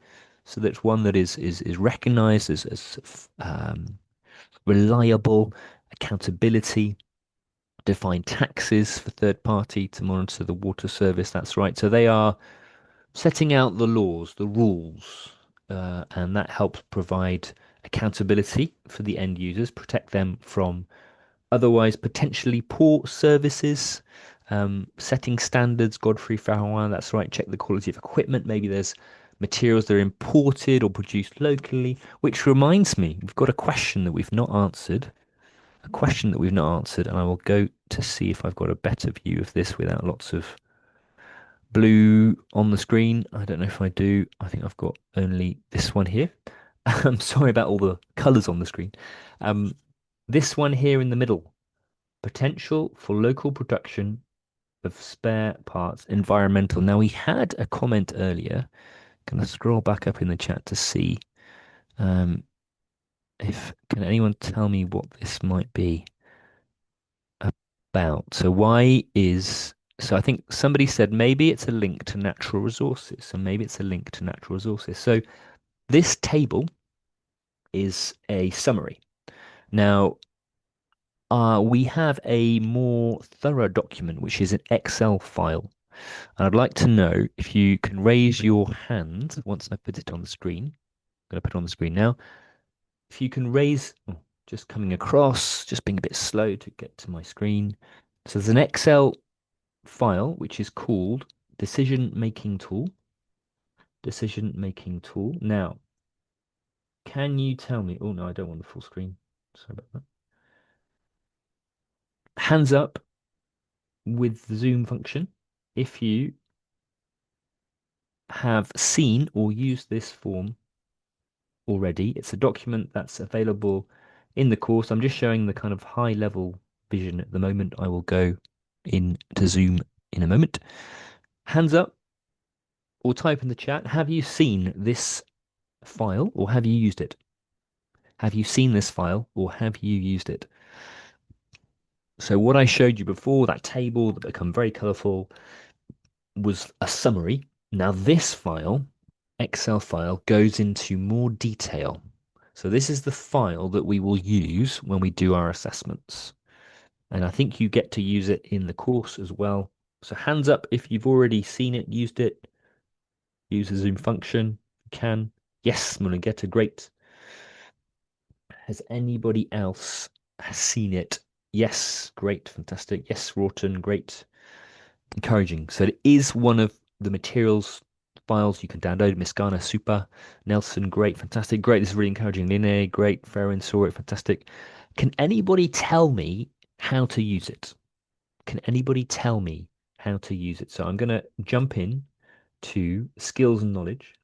so that's one that is recognized as reliable, accountability, define taxes for third party to monitor the water service. That's right. So they are setting out the laws, the rules, and that helps provide accountability for the end users, protect them from otherwise potentially poor services. Setting standards, Godfrey Farrowan, that's right, check the quality of equipment. Maybe there's materials that are imported or produced locally, which reminds me, we've got a question that we've not answered. And I will go to see if I've got a better view of this without lots of blue on the screen. I don't know if I do. I think I've got only this one here. I'm sorry about all the colors on the screen. This one here in the middle, potential for local production of spare parts, environmental. Now we had a comment earlier. Can I scroll back up in the chat to see if can anyone tell me what this might be about? So I think somebody said maybe it's a link to natural resources. So this table is a summary. Now, we have a more thorough document, which is an Excel file. And I'd like to know if you can raise your hand once I put it on the screen. I'm going to put it on the screen now. if you can raise, oh, just coming across, just being a bit slow to get to my screen. So there's an Excel file which is called decision making tool. Decision making tool. Now, can you tell me? Oh no, I don't want the full screen. Sorry about that. Hands up with the Zoom function if you have seen or used this form already. It's a document that's available in the course. I'm just showing the kind of high level vision at the moment. I will go into Zoom in a moment. Hands up or type in the chat. Have you seen this file or have you used it? Have you seen this file or have you used it? So what I showed you before, that table that become very colorful, was a summary. Now this file, Excel file, goes into more detail. So this is the file that we will use when we do our assessments. And I think you get to use it in the course as well. So hands up if you've already seen it, used it, use the Zoom function. You can. Yes, Mulugeta, great. Has anybody else seen it? Yes, great, fantastic. Yes, Rawton, great. Encouraging. So it is one of the materials files you can download. Miskana, super. Nelson, great, fantastic, great. This is really encouraging. Line, great. Farron saw it, fantastic. Can anybody tell me how to use it? Can anybody tell me how to use it? So I'm going to jump in to skills and knowledge.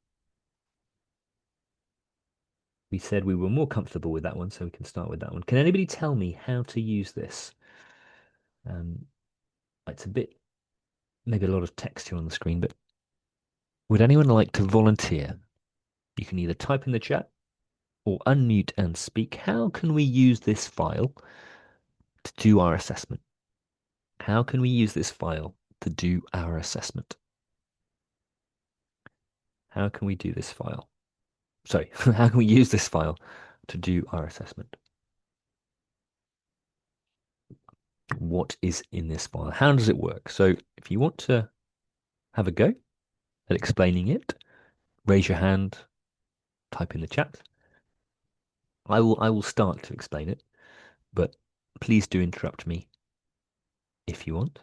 We said we were more comfortable with that one, so we can start with that one. Can anybody tell me how to use this? It's a bit, maybe a lot of text here on the screen, but would anyone like to volunteer? You can either type in the chat or unmute and speak. How can we use this file to do our assessment? How can we use this file to do our assessment? How can we do this file? Sorry, how can we use this file to do our assessment? What is in this file? How does it work? So if you want to have a go at explaining it, raise your hand, type in the chat. I will start to explain it, but please do interrupt me if you want.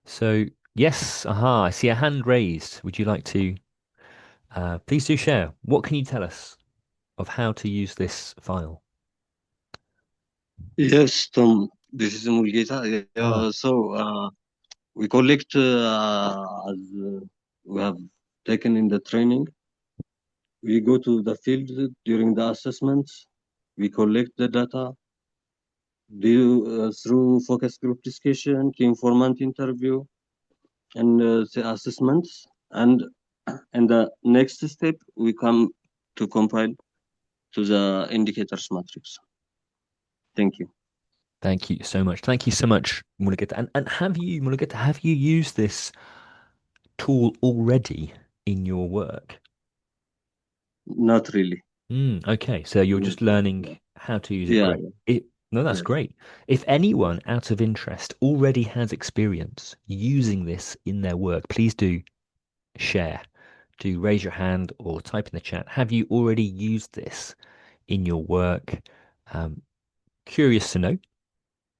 So yes, aha, I see a hand raised. Would you like to please do share? What can you tell us of how to use this file? Yes, Tom, this is Mulgeta. We collect, as we have taken in the training, we go to the field during the assessments, we collect the data, through focus group discussion, key informant interview, and the assessments. And the next step, we come to compile to the indicators matrix. Thank you. Thank you so much. Thank you so much, Mulugeta. And have you, Mulugeta, have you used this tool already in your work? Not really. Okay, so you're just learning how to use it. Yeah. Great. No, that's great. If anyone out of interest already has experience using this in their work, please do share. Do raise your hand or type in the chat. Have you already used this in your work? Curious to know.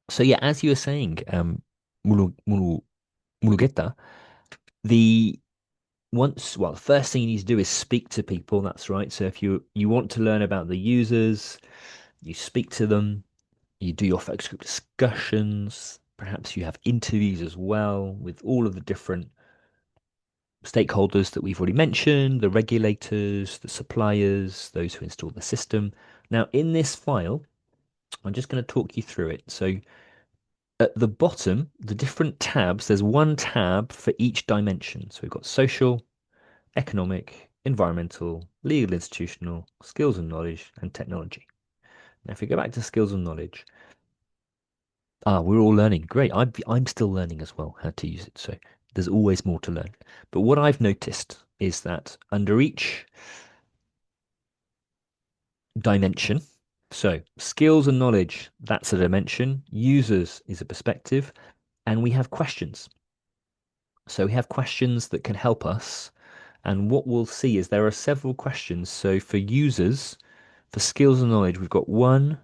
So yeah, as you were saying, Mulugeta, the first thing you need to do is speak to people. That's right. So if you want to learn about the users, you speak to them, you do your focus group discussions, perhaps you have interviews as well with all of the different stakeholders that we've already mentioned, the regulators, the suppliers, those who install the system. Now, in this file, I'm just going to talk you through it. So at the bottom, the different tabs, there's one tab for each dimension. So we've got social, economic, environmental, legal, institutional, skills and knowledge, and technology. Now, if we go back to skills and knowledge, we're all learning. Great. I'm still learning as well how to use it. So there's always more to learn. But what I've noticed is that under each dimension, so skills and knowledge, that's a dimension. Users is a perspective. And we have questions. So we have questions that can help us. And what we'll see is there are several questions. So for users, For skills and knowledge, we've got 1,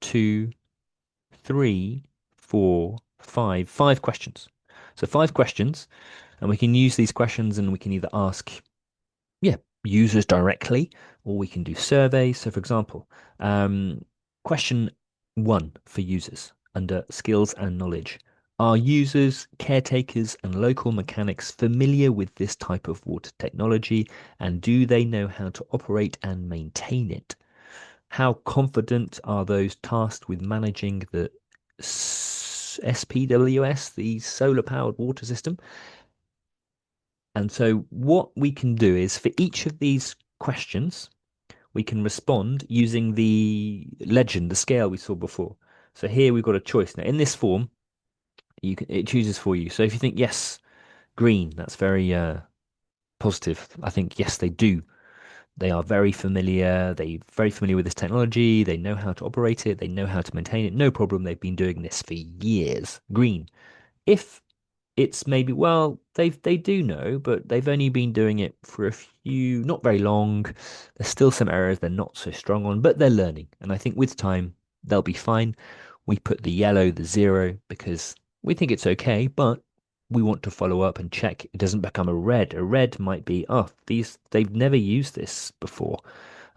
2, 3, 4, 5. 5 questions. So 5 questions, and we can use these questions and we can either ask, users directly, or we can do surveys. So for example, question 1 for users under skills and knowledge. Are users, caretakers, and local mechanics familiar with this type of water technology, and do they know how to operate and maintain it? How confident are those tasked with managing the SPWS, the solar powered water system? And so what we can do is for each of these questions, we can respond using the legend, the scale we saw before. So here we've got a choice. Now in this form, it chooses for you. So if you think yes, green, that's very positive. I think yes, they do. They are very familiar. They're very familiar with this technology. They know how to operate it. They know how to maintain it. No problem. They've been doing this for years. Green. If it's maybe, well, they do know, but they've only been doing it for a few, not very long. There's still some areas they're not so strong on, but they're learning. And I think with time, they'll be fine. We put the yellow, the 0, because we think it's okay, but we want to follow up and check it doesn't become a red. A red might be, oh, they've never used this before.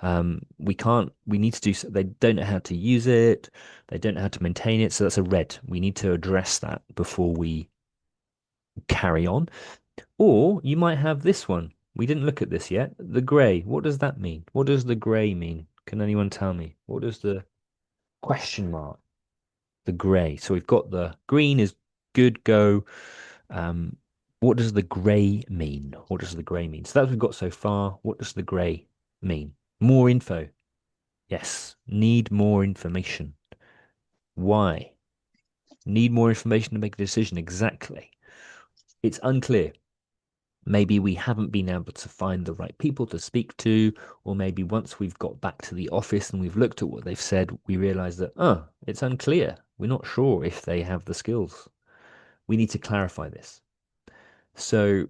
We need to do, they don't know how to use it. They don't know how to maintain it. So that's a red. We need to address that before we carry on. Or you might have this one. We didn't look at this yet. The gray. What does that mean? What does the gray mean? Can anyone tell me? What does the question mark? The gray. So we've got the green is good, go. What does the gray mean? What does the gray mean? So that's what we've got so far. What does the gray mean? More info. Yes. Need more information. Why? Need more information to make a decision. Exactly. It's unclear. Maybe we haven't been able to find the right people to speak to, or maybe once we've got back to the office and we've looked at what they've said, we realize that, it's unclear. We're not sure if they have the skills. We need to clarify this. So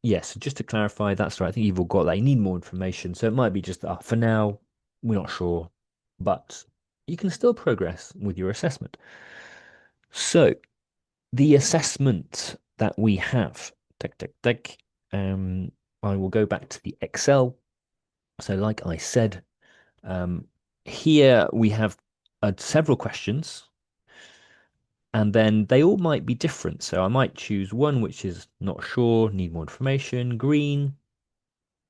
yes, just to clarify, that's right. I think you've all got that. You need more information. So it might be just, for now, we're not sure, but you can still progress with your assessment. So the assessment that we have, I will go back to the Excel. So like I said, here we have several questions, and then they all might be different. So I might choose one which is not sure, need more information, green,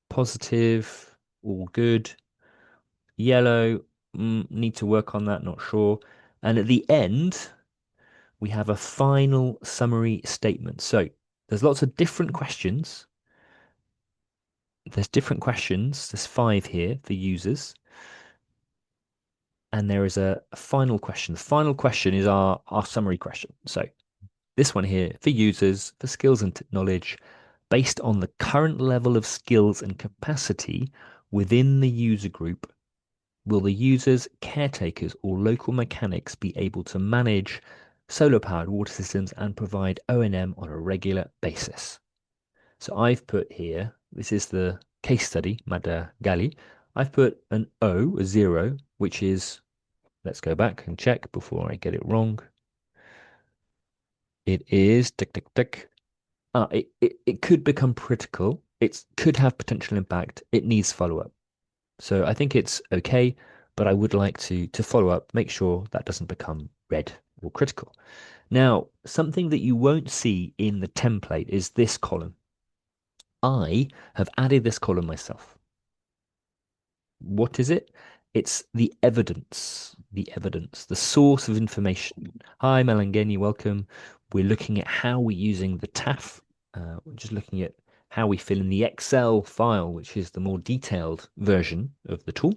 positive, all good, yellow, need to work on that, not sure. And at the end, we have a final summary statement. So there's lots of different questions. There's different questions. There's 5 here for users. And there is a final question. The final question is our summary question. So this one here for users, for skills and knowledge, based on the current level of skills and capacity within the user group, will the users, caretakers, or local mechanics be able to manage solar-powered water systems and provide O&M on a regular basis? So I've put here, this is the case study, Madagali. I've put an O, a 0, which is, let's go back and check before I get it wrong. It is, it could become critical. It could have potential impact. It needs follow-up. So I think it's okay, but I would like to follow up, make sure that doesn't become red or critical. Now, something that you won't see in the template is this column. I have added this column myself. What is it? It's the evidence, the source of information. Hi, Malangeni, welcome. We're looking at how we're using the TAF. We're just looking at how we fill in the Excel file, which is the more detailed version of the tool.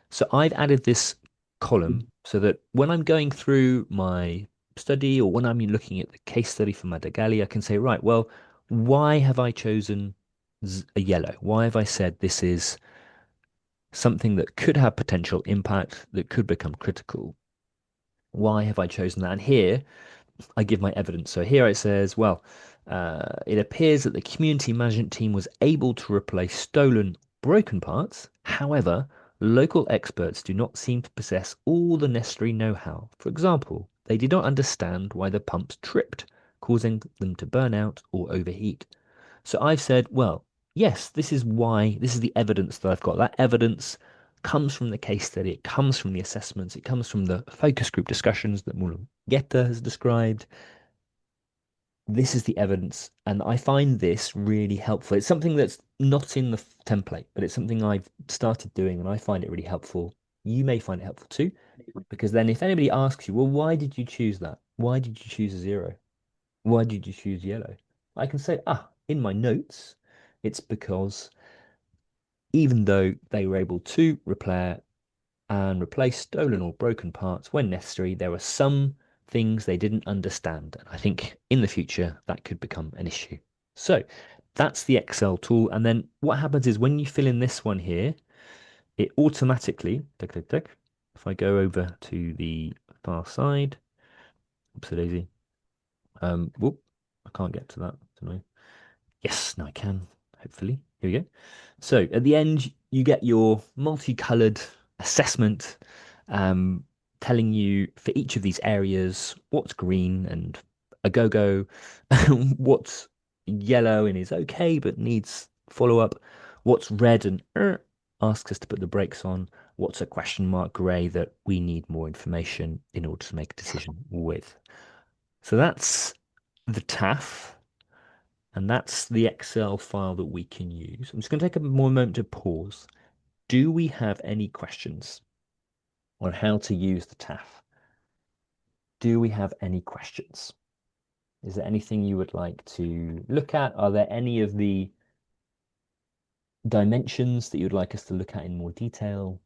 So I've added this column so that when I'm going through my study or when I'm looking at the case study for Madagali, I can say, right, well, why have I chosen a yellow? Why have I said this is something that could have potential impact, that could become critical? Why have I chosen that? And here I give my evidence. So here it says, well, it appears that the community management team was able to replace stolen broken parts. However, local experts do not seem to possess all the necessary know-how. For example, they did not understand why the pumps tripped, causing them to burn out or overheat. So I've said, well, yes, this is why, this is the evidence that I've got. That evidence comes from the case study, it comes from the assessments, it comes from the focus group discussions that Mulugeta has described. This is the evidence, and I find this really helpful. It's something that's not in the template, but it's something I've started doing, and I find it really helpful. You may find it helpful too, because then if anybody asks you, well, why did you choose that? Why did you choose a 0? Why did you choose yellow? I can say, in my notes, it's because even though they were able to repair and replace stolen or broken parts when necessary, there were some things they didn't understand. And I think in the future that could become an issue. So that's the Excel tool. And then what happens is when you fill in this one here, it automatically, if I go over to the far side, oopsie daisy, whoop, I can't get to that. Yes, now I can, hopefully. Here we go. So at the end, you get your multicolored assessment telling you for each of these areas what's green and a go-go, what's yellow and is okay but needs follow-up, what's red and asks us to put the brakes on, what's a question mark gray that we need more information in order to make a decision with. So that's the TAF. And that's the Excel file that we can use. I'm just going to take a moment to pause. Do we have any questions on how to use the TAF? Do we have any questions? Is there anything you would like to look at? Are there any of the dimensions that you'd like us to look at in more detail?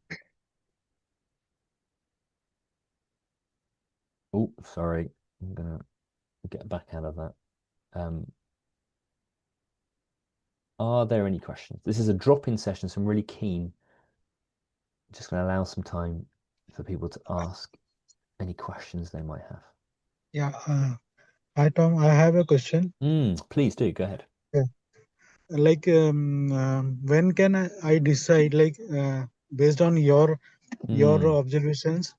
Oh, sorry. I'm going to get back out of that. Are there any questions? This is a drop-in session, so I'm really keen. Just going to allow some time for people to ask any questions they might have. Yeah, hi Tom, I have a question. Please do, go ahead. Yeah. Like, when can I decide, like, based on your observations,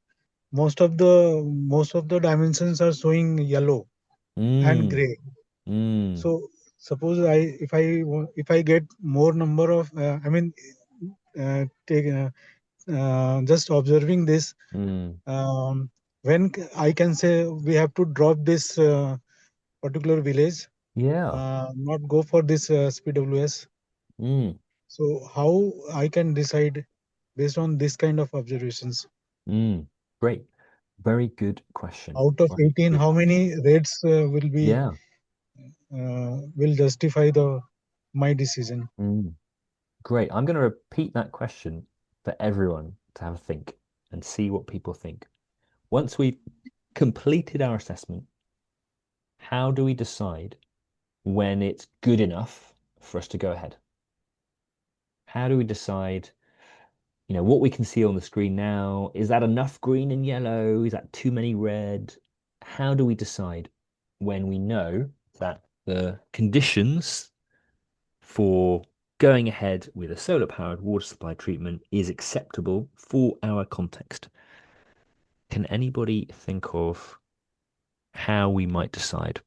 most of the dimensions are showing yellow and gray. So suppose if I get more number of just observing this, when I can say we have to drop this particular village, not go for this SPWS. So how I can decide based on this kind of observations? Great, very good question. Out of 18, how many reds will be will justify my decision? Great. I'm going to repeat that question for everyone to have a think and see what people think. Once we've completed our assessment, how do we decide when it's good enough for us to go ahead? How do we decide, what we can see on the screen now? Is that enough green and yellow? Is that too many red? How do we decide when we know that the conditions for going ahead with a solar-powered water supply treatment is acceptable for our context? Can anybody think of how we might decide?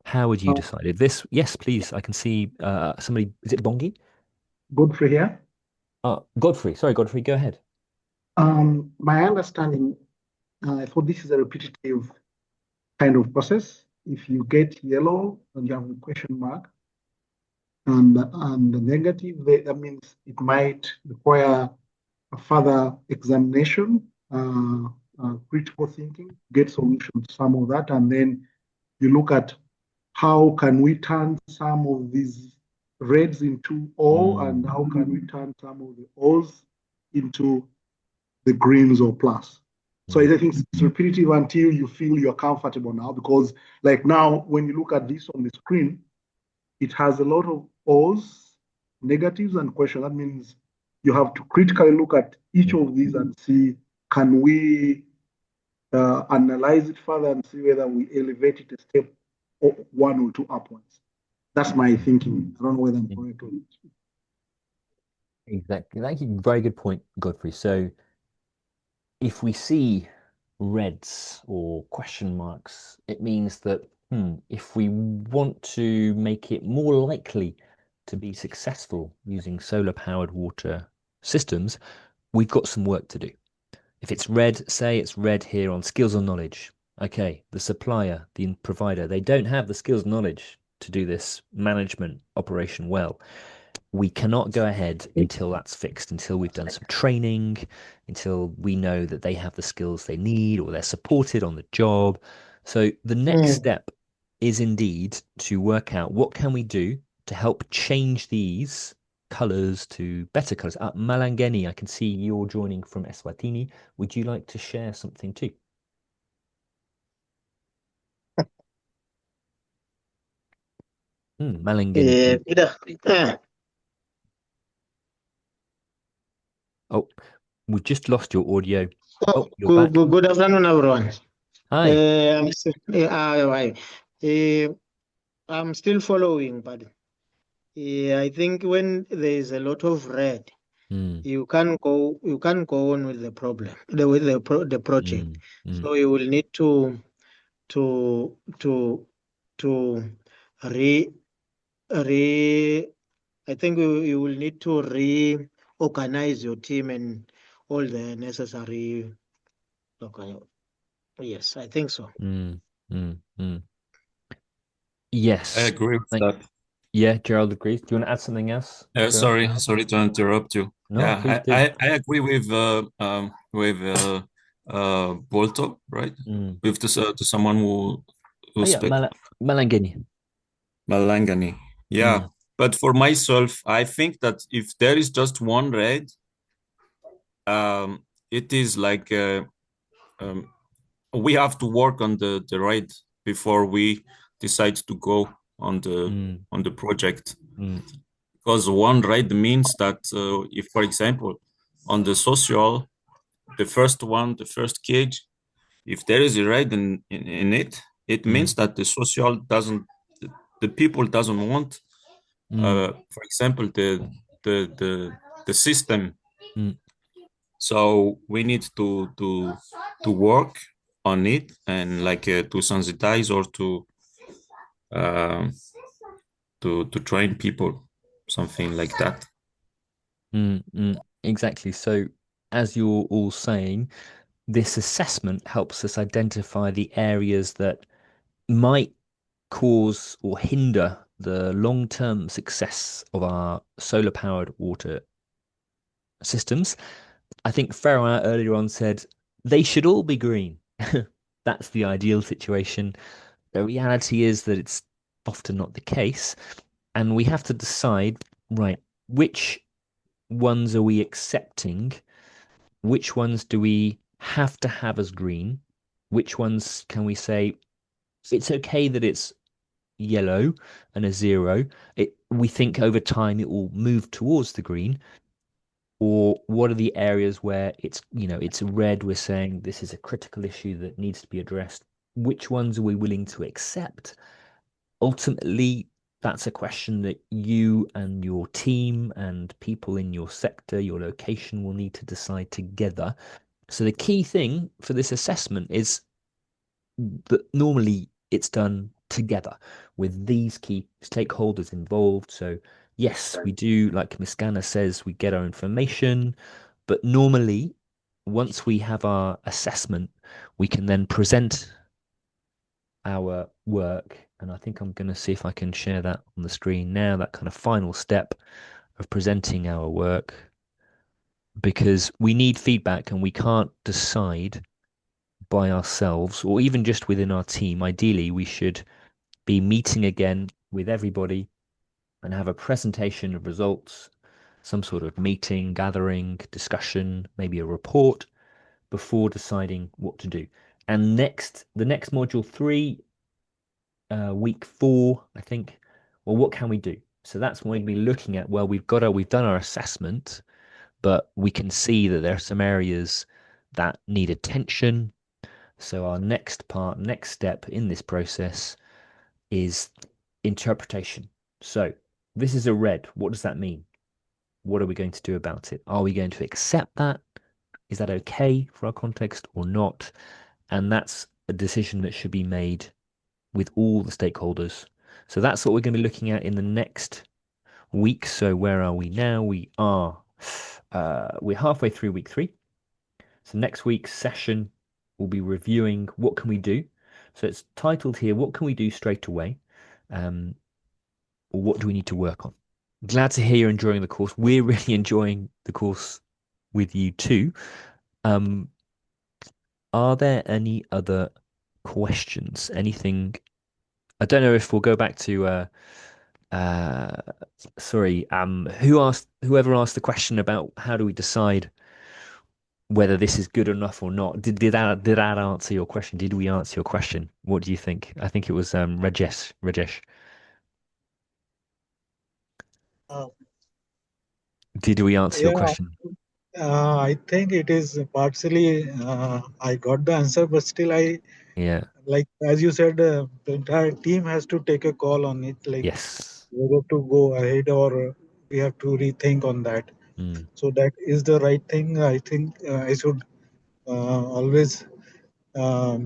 How would you decide? If this, yes, please. I can see somebody. Is it Bongi? Godfrey here. Godfrey. Sorry, Godfrey. Go ahead. My understanding, I thought this is a repetitive kind of process. If you get yellow and you have a question mark and the negative, that means it might require a further examination, critical thinking, get solution to some of that, and then you look at how can we turn some of these reds into O, and how can we turn some of the O's into the greens or plus. So I think it's repetitive until you feel you're comfortable now, because like now, when you look at this on the screen, it has a lot of O's, negatives, and questions. That means you have to critically look at each of these and see, can we analyze it further and see whether we elevate it a step or one or two upwards. That's my thinking. I don't know whether I'm correct or not. Exactly. Thank you. Very good point, Godfrey. So if we see reds or question marks, it means that if we want to make it more likely to be successful using solar powered water systems, we've got some work to do. If it's red, say it's red here on skills or knowledge. Okay, the supplier, the provider, they don't have the skills and knowledge to do this management operation well. We cannot go ahead until that's fixed, until we've done some training, until we know that they have the skills they need or they're supported on the job. So the next step is indeed to work out what can we do to help change these colors to better colors. Malangeni, I can see you're joining from Eswatini. Would you like to share something too? Malangeni. Oh, we just lost your audio. Oh, you're back. Good afternoon, everyone. Hi. I'm still following, but I think when there is a lot of red, you can't go on with the problem, the project. So you will need to re I think you will need to reorganize your team and all the necessary. Yes, I think so. Yes. I agree with that. Yeah, Gerald agrees. Do you want to add something else? Sorry to interrupt you. No, yeah, please do. I agree with Bolto, right? With the someone who Malangeni. Malangani. Yeah. But for myself, I think that if there is just one red, it is like we have to work on the red before we decide to go on the project. Because one red means that if, for example, on the social, the first cage, if there is a red in it, it means that the social the people doesn't want, for example, the system. So we need to work on it and like to sensitize or to train people, something like that. Exactly. So as you're all saying, this assessment helps us identify the areas that might cause or hinder the long-term success of our solar-powered water systems. I think Farah earlier on said they should all be green. That's the ideal situation. The reality is that it's often not the case, and we have to decide, right, which ones are we accepting? Which ones do we have to have as green? Which ones can we say it's okay that it's yellow and a 0? We think over time it will move towards the green. Or what are the areas where it's red, we're saying this is a critical issue that needs to be addressed? Which ones are we willing to accept? Ultimately, that's a question that you and your team and people in your sector, your location will need to decide together. So the key thing for this assessment is that normally it's done together with these key stakeholders involved. So yes, we do, like Miskana says, we get our information, but normally once we have our assessment, we can then present our work. And I think I'm going to see if I can share that on the screen now, that kind of final step of presenting our work, because we need feedback and we can't decide by ourselves or even just within our team. Ideally, we should be meeting again with everybody and have a presentation of results, some sort of meeting, gathering, discussion, maybe a report before deciding what to do. And the next module 3, week 4, I think, well, what can we do? So that's when we'll be looking at, well, we've done our assessment, but we can see that there are some areas that need attention. So our next step in this process is interpretation. So this is a red. What does that mean? What are we going to do about it? Are we going to accept that? Is that okay for our context or not? And that's a decision that should be made with all the stakeholders. So that's what we're going to be looking at in the next week. So where are we now? We're halfway through week 3. So next week's session will be reviewing what can we do. So it's titled here, what can we do straight away? Or what do we need to work on? Glad to hear you're enjoying the course. We're really enjoying the course with you too. Are there any other questions? Anything? I don't know if we'll go back to whoever asked the question about how do we decide whether this is good enough or not. Did that answer your question? Did we answer your question? What do you think? I think it was Rajesh. Did we answer your question? I think it is partially, I got the answer, but still like as you said, the entire team has to take a call on it, like yes, whether to go ahead or we have to rethink on that. So that is the right thing. I think I should always, I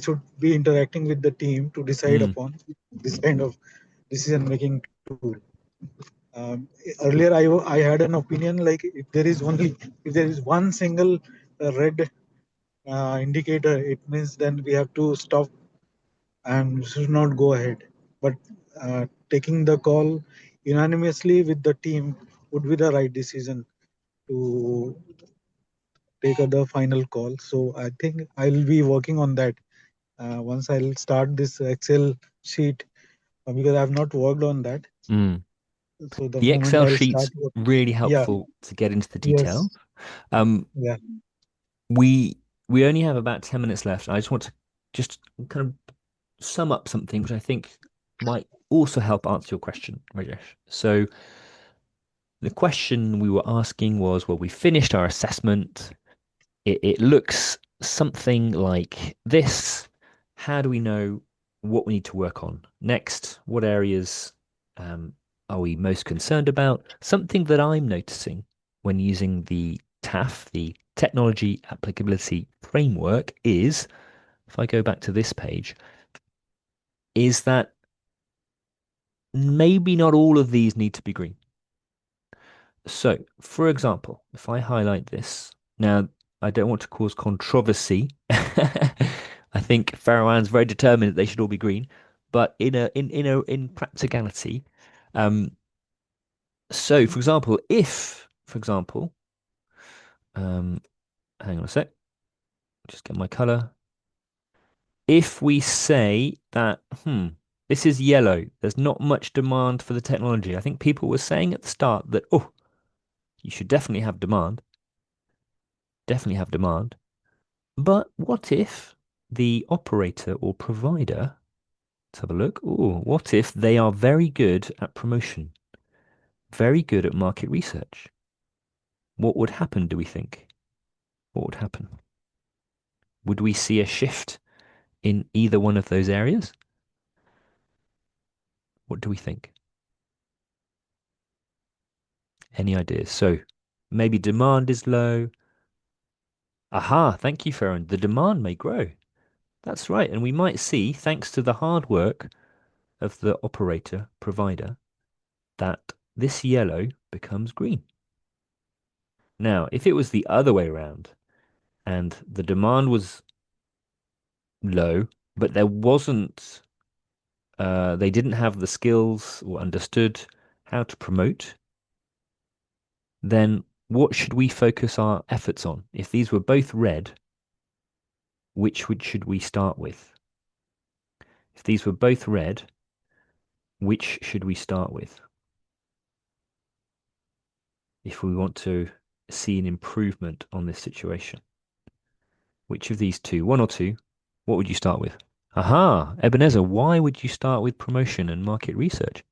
should be interacting with the team to decide upon this kind of decision-making tool. Earlier, I had an opinion like if there is one single red indicator, it means then we have to stop and should not go ahead. But taking the call unanimously with the team would be the right decision to take the final call. So I think I'll be working on that once I'll start this Excel sheet because I've not worked on that. So the Excel sheet's really helpful to get into the detail. Yes. We only have about 10 minutes left. I just want to just kind of sum up something which I think might also help answer your question, Rajesh. So the question we were asking was, well, we finished our assessment. It looks something like this. How do we know what we need to work on next? What areas are we most concerned about? Something that I'm noticing when using the TAF, the Technology Applicability Framework, is, if I go back to this page, is that maybe not all of these need to be green. So, for example, if I highlight this, now I don't want to cause controversy. I think Farrowan's very determined that they should all be green, but in practicality, so for example, hang on a sec, just get my color. If we say that, this is yellow, there's not much demand for the technology. I think people were saying at the start that, oh, you should definitely have demand. But what if the operator or provider, let's have a look. Oh, what if they are very good at promotion, very good at market research? What would happen, do we think? What would happen? Would we see a shift in either one of those areas? What do we think? Any ideas? So maybe demand is low. Aha, thank you, Farron. The demand may grow. That's right. And we might see, thanks to the hard work of the operator, provider, that this yellow becomes green. Now, if it was the other way around and the demand was low, but there wasn't, they didn't have the skills or understood how to promote, then what should we focus our efforts on? If these were both red, which should we start with? If these were both red, which should we start with? If we want to see an improvement on this situation, which of these two, one or two, what would you start with? Aha, Ebenezer, why would you start with promotion and market research?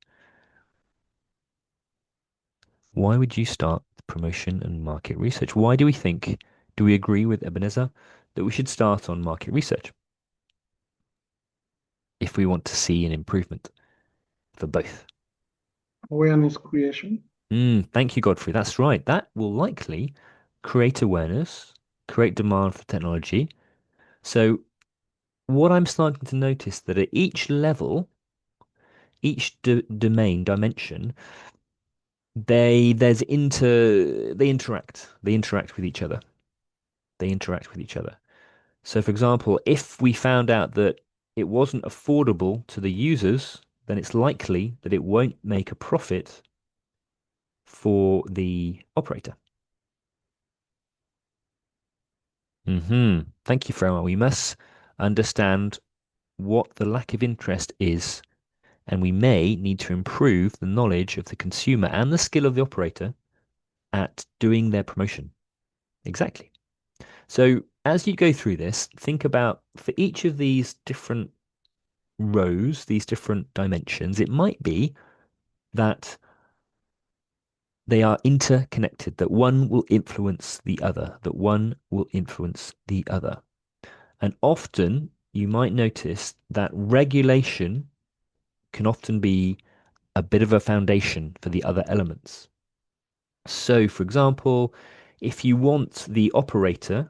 Why would you start with promotion and market research? Why do we agree with Ebenezer that we should start on market research if we want to see an improvement for both? Awareness creation. Thank you, Godfrey. That's right. That will likely create awareness, create demand for technology. So what I'm starting to notice that at each level, each dimension, they interact. They interact with each other. They interact with each other. So, for example, if we found out that it wasn't affordable to the users, then it's likely that it won't make a profit for the operator. Thank you, Froma. We must understand what the lack of interest is, and we may need to improve the knowledge of the consumer and the skill of the operator at doing their promotion. Exactly. So as you go through this, think about for each of these different rows, these different dimensions, it might be that they are interconnected, that one will influence the other, that one will influence the other. And often you might notice that regulation can often be a bit of a foundation for the other elements. So, for example, if you want the operator,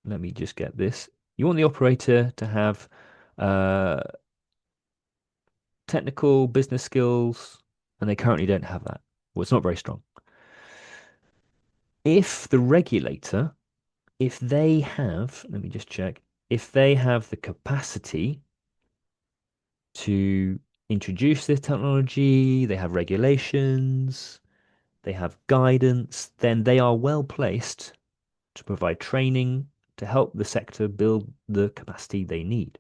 let me just get this, you want the operator to have technical business skills, and they currently don't have that. Well, it's not very strong. If the regulator, if they have, let me just check, if they have the capacity to introduce this technology, they have regulations, they have guidance, then they are well placed to provide training to help the sector build the capacity they need.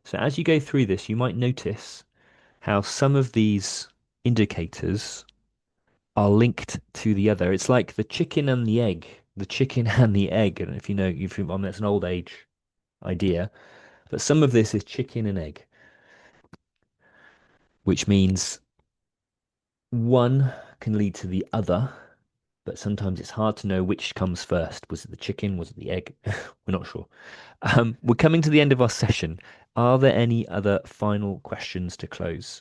So as you go through this, you might notice how some of these indicators are linked to the other. It's like the chicken and the egg. The chicken and the egg. And if you know, if you, I mean, that's an old age idea, but some of this is chicken and egg, which means one can lead to the other, but sometimes it's hard to know which comes first. Was it the chicken? Was it the egg? We're not sure. We're coming to the end of our session. Are there any other final questions to close?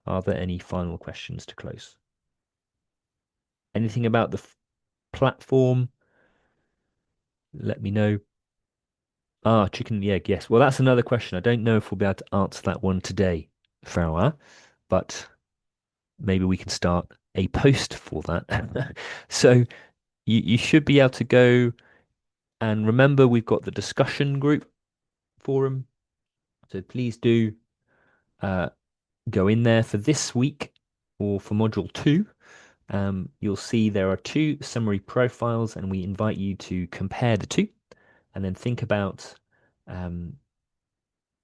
Are there any final questions to close? Anything about the platform? Let me know. Ah, chicken and the egg. Yes. Well, that's another question. I don't know if we'll be able to answer that one today, Farah, but maybe we can start a post for that. So you should be able to go and remember we've got the discussion group forum. So please do go in there for this week or for module 2. You'll see there are 2 summary profiles, and we invite you to compare the 2 and then think about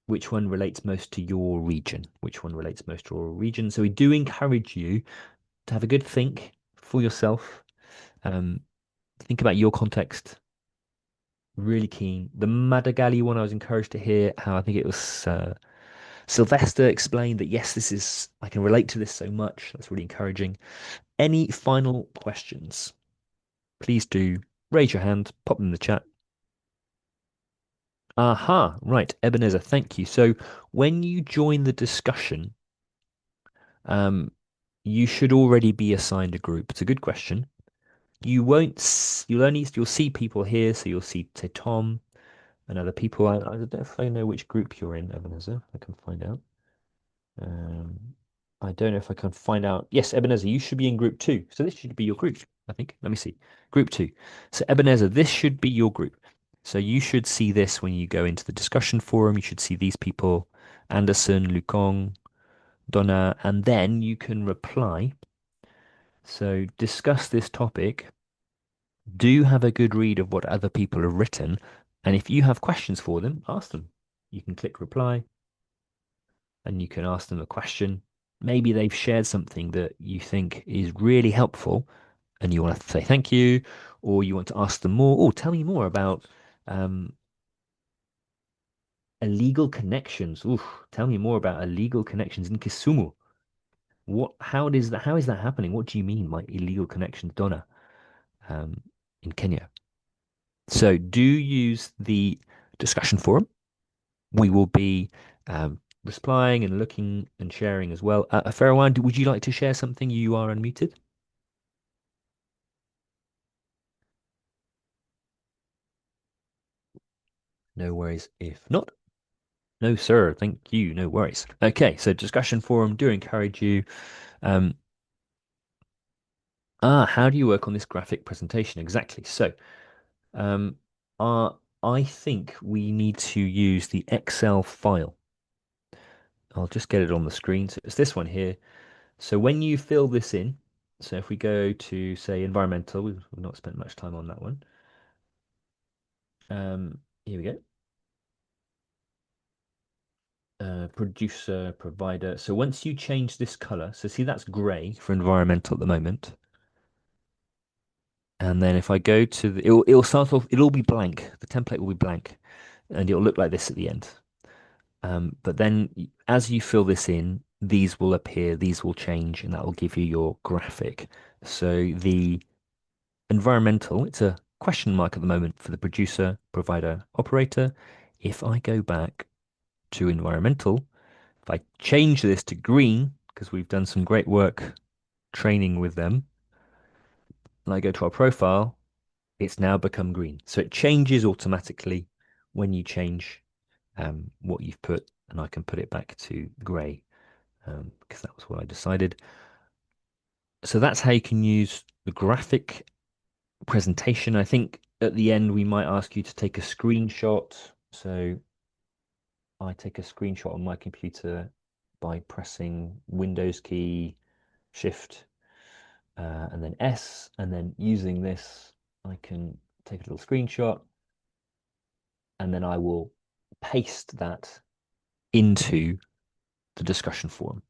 which one relates most to your region, which one relates most to your region. So we do encourage you to have a good think for yourself. Think about your context. Really keen. The Madagali one, I was encouraged to hear how I think it was Sylvester explained that, yes, this is, I can relate to this so much. That's really encouraging. Any final questions? Please do raise your hand, pop them in the chat. Aha, right, Ebenezer, thank you. So when you join the discussion, you should already be assigned a group. It's a good question. You'll see people here, so you'll see, say, Tom and other people. I don't know if I know which group you're in, Ebenezer. I can find out. I don't know if I can find out. Yes, Ebenezer, you should be in group 2. So this should be your group, I think. Let me see. Group 2. So Ebenezer, this should be your group. So you should see this when you go into the discussion forum. You should see these people, Anderson, Lukong, Donna, and then you can reply. So discuss this topic. Do have a good read of what other people have written. And if you have questions for them, ask them. You can click reply and you can ask them a question. Maybe they've shared something that you think is really helpful and you want to say thank you, or you want to ask them more. Oh, tell me more about illegal connections. Ooh, tell me more about illegal connections in Kisumu. How is that happening? What do you mean by illegal connections, Donna, in Kenya? So do use the discussion forum. We will be replying and looking and sharing as well. Farwan, would you like to share something? You are unmuted. No worries if not. No, sir. Thank you. No worries. Okay, so discussion forum. Do encourage you. How do you work on this graphic presentation? Exactly. So, I think we need to use the Excel file. I'll just get it on the screen. So it's this one here. So when you fill this in, so if we go to, say, environmental, we've not spent much time on that one. Here we go. Producer, provider. So once you change this color, so see that's gray for environmental at the moment. And then if I go to the, it'll start off, it'll be blank. The template will be blank and it'll look like this at the end. But then as you fill this in, these will appear, these will change, and that will give you your graphic. So the environmental, it's a question mark at the moment for the producer, provider, operator. If I go back to environmental, if I change this to green, because we've done some great work training with them, and I go to our profile, it's now become green. So it changes automatically when you change what you've put, and I can put it back to gray because that was what I decided. So that's how you can use the graphic presentation. I think at the end we might ask you to take a screenshot. So I take a screenshot on my computer by pressing Windows key, Shift, and then S, and then using this, I can take a little screenshot, and then I will paste that into the discussion forum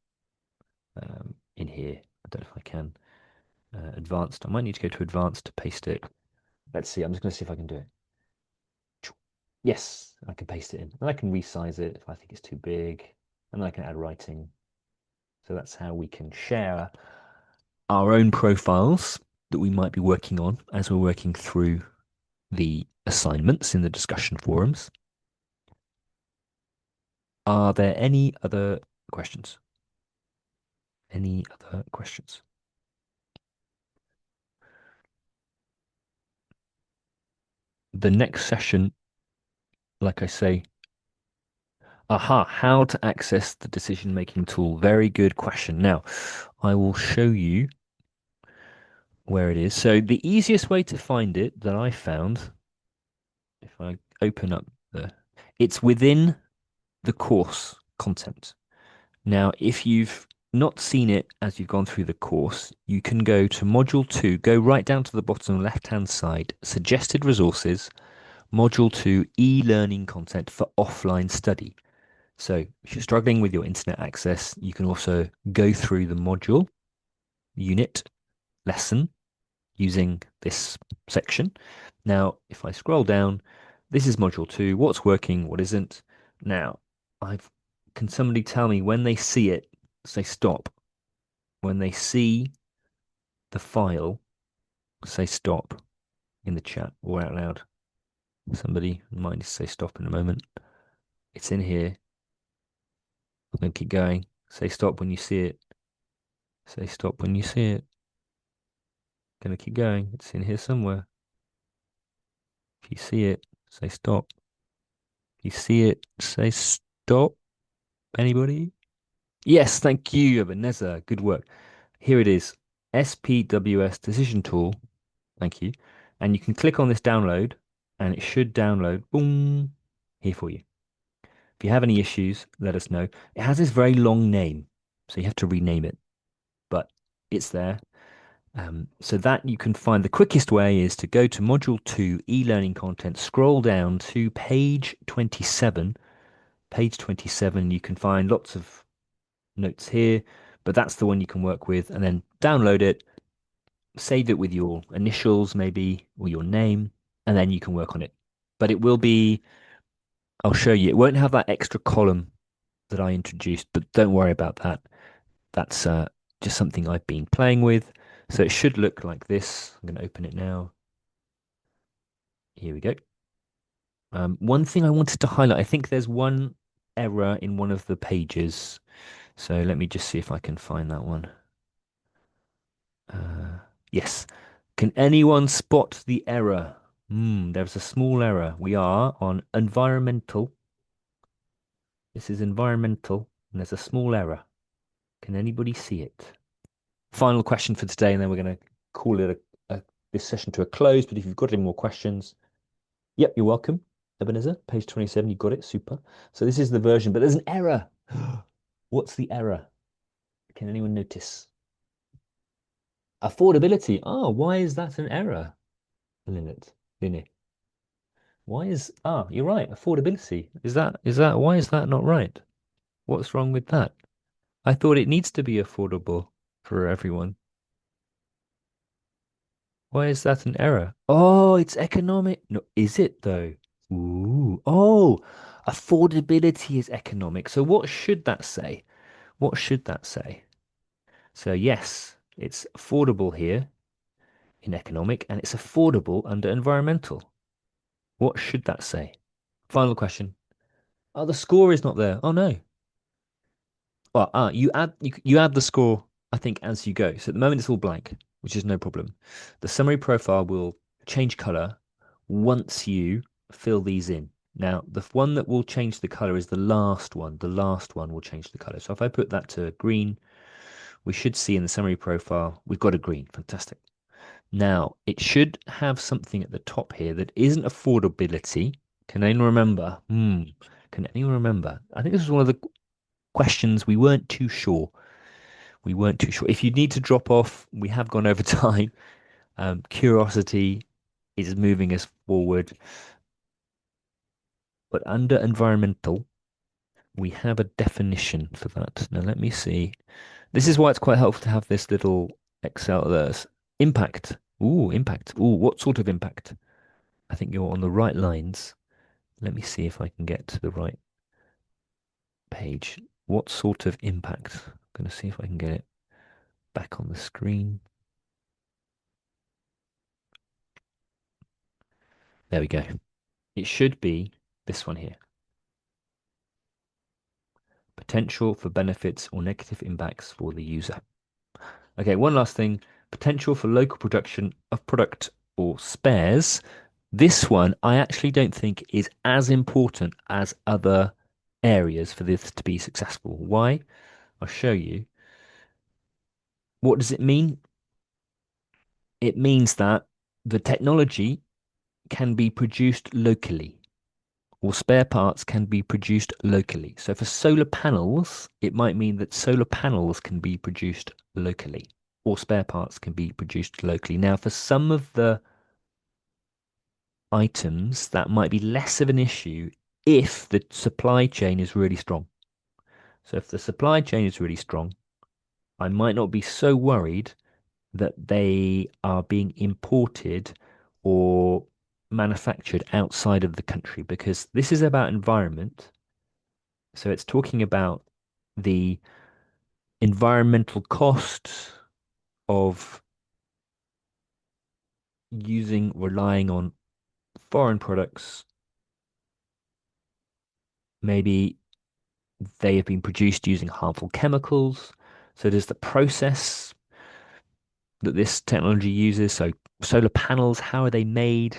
in here. I don't know if I can. Advanced. I might need to go to advanced to paste it. Let's see. I'm just going to see if I can do it. Yes, I can paste it in. And I can resize it if I think it's too big. And I can add writing. So that's how we can share our own profiles that we might be working on as we're working through the assignments in the discussion forums. Are there any other questions? Any other questions? The next session, like I say, how to access the decision-making tool. Very good question. Now, I will show you where it is. So the easiest way to find it that I found, if I open up it's within the course content. Now, if you've not seen it as you've gone through the course, you can go to Module 2, go right down to the bottom left-hand side, Suggested Resources, Module 2, E-Learning Content for Offline Study. So if you're struggling with your internet access, you can also go through the module, unit, lesson, using this section. Now, if I scroll down, this is Module 2, what's working, what isn't. Now, can somebody tell me when they see it, say stop. When they see the file, say stop in the chat or out loud. Somebody might say stop in a moment. It's in here. I'm going to keep going. Say stop when you see it. Say stop when you see it. Going to keep going. It's in here somewhere. If you see it, say stop. If you see it, say stop. Anybody? Yes, thank you, Ebenezer. Good work. Here it is. SPWS Decision Tool. Thank you. And you can click on this download, and it should download, boom, here for you. If you have any issues, let us know. It has this very long name, so you have to rename it, but it's there. So that you can find, the quickest way is to go to Module 2, e-learning content, scroll down to page 27. Page 27, you can find lots of notes here, but that's the one you can work with, and then download it, save it with your initials maybe, or your name, and then you can work on it. But it will be, I'll show you, it won't have that extra column that I introduced, but don't worry about that. That's just something I've been playing with. So it should look like this. I'm going to open it now. Here we go. One thing I wanted to highlight, I think there's one error in one of the pages. So let me just see if I can find that one. Yes. Can anyone spot the error? There's a small error. We are on environmental. This is environmental, and there's a small error. Can anybody see it? Final question for today, and then we're going to call it this session to a close. But if you've got any more questions, yep, you're welcome. Ebenezer, page 27, you got it. Super. So this is the version, but there's an error. What's the error? Can anyone notice? Affordability. Oh, why is that an error? Linnet. You're right, affordability. Why is that not right? What's wrong with that? I thought it needs to be affordable for everyone. Why is that an error? Oh, it's economic. No, is it though? Ooh. Oh, affordability is economic. So what should that say? What should that say? So yes, it's affordable here in economic, and it's affordable under environmental. What should that say? Final question. Oh, the score is not there. Oh no. Well, you add the score, I think, as you go. So at the moment it's all blank, which is no problem. The summary profile will change color once you fill these in. Now, the one that will change the color is the last one. The last one will change the color. So if I put that to green, we should see in the summary profile, we've got a green. Fantastic. Now, it should have something at the top here that isn't affordability. Can anyone remember? Can anyone remember? I think this was one of the questions we weren't too sure. We weren't too sure. If you need to drop off, we have gone over time. Curiosity is moving us forward. But under environmental, we have a definition for that. Now, let me see. This is why it's quite helpful to have this little Excel. There's impact. Ooh, impact. Ooh, what sort of impact? I think you're on the right lines. Let me see if I can get to the right page. What sort of impact? I'm going to see if I can get it back on the screen. There we go. It should be this one here. Potential for benefits or negative impacts for the user. Okay, one last thing. Potential for local production of product or spares. This one I actually don't think is as important as other areas for this to be successful. Why? I'll show you. What does it mean? It means that the technology can be produced locally, or spare parts can be produced locally. So for solar panels, it might mean that solar panels can be produced locally, or spare parts can be produced locally. Now, for some of the items, that might be less of an issue if the supply chain is really strong. So if the supply chain is really strong, I might not be so worried that they are being imported or manufactured outside of the country, because this is about environment. So it's talking about the environmental costs of relying on foreign products. Maybe they have been produced using harmful chemicals. So there's the process that this technology uses. So solar panels, how are they made?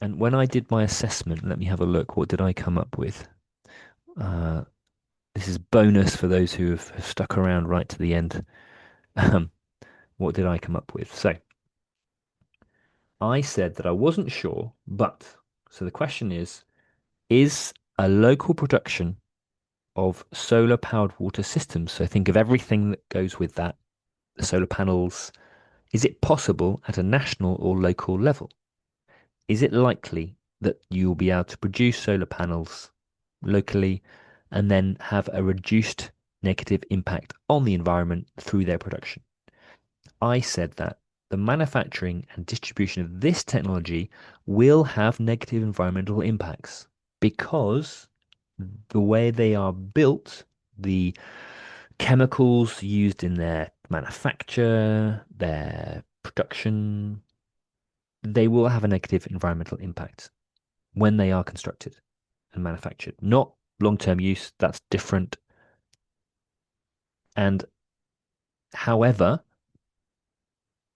And when I did my assessment, let me have a look. What did I come up with? This is bonus for those who have stuck around right to the end. What did I come up with? So I said that I wasn't sure, but so the question is a local production of solar powered water systems, so think of everything that goes with that, the solar panels, is it possible at a national or local level? Is it likely that you'll be able to produce solar panels locally and then have a reduced negative impact on the environment through their production? I said that the manufacturing and distribution of this technology will have negative environmental impacts because the way they are built, the chemicals used in their manufacture, their production, they will have a negative environmental impact when they are constructed and manufactured. Not long-term use, that's different. And however,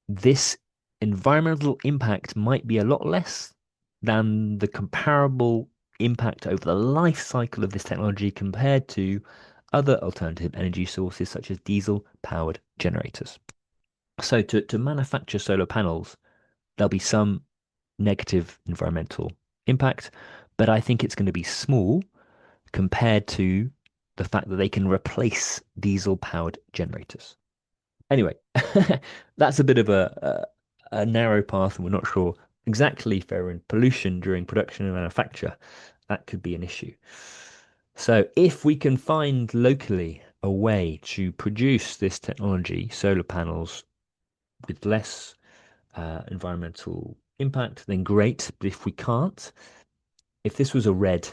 this environmental impact might be a lot less than the comparable impact over the life cycle of this technology compared to other alternative energy sources such as diesel-powered generators. So to manufacture solar panels, there'll be some negative environmental impact, but I think it's going to be small compared to the fact that they can replace diesel-powered generators. Anyway, that's a bit of a narrow path, and we're not sure exactly if they're in pollution during production and manufacture. That could be an issue. So if we can find locally a way to produce this technology, solar panels, with less environmental impact, then great. But if we can't, if this was a red,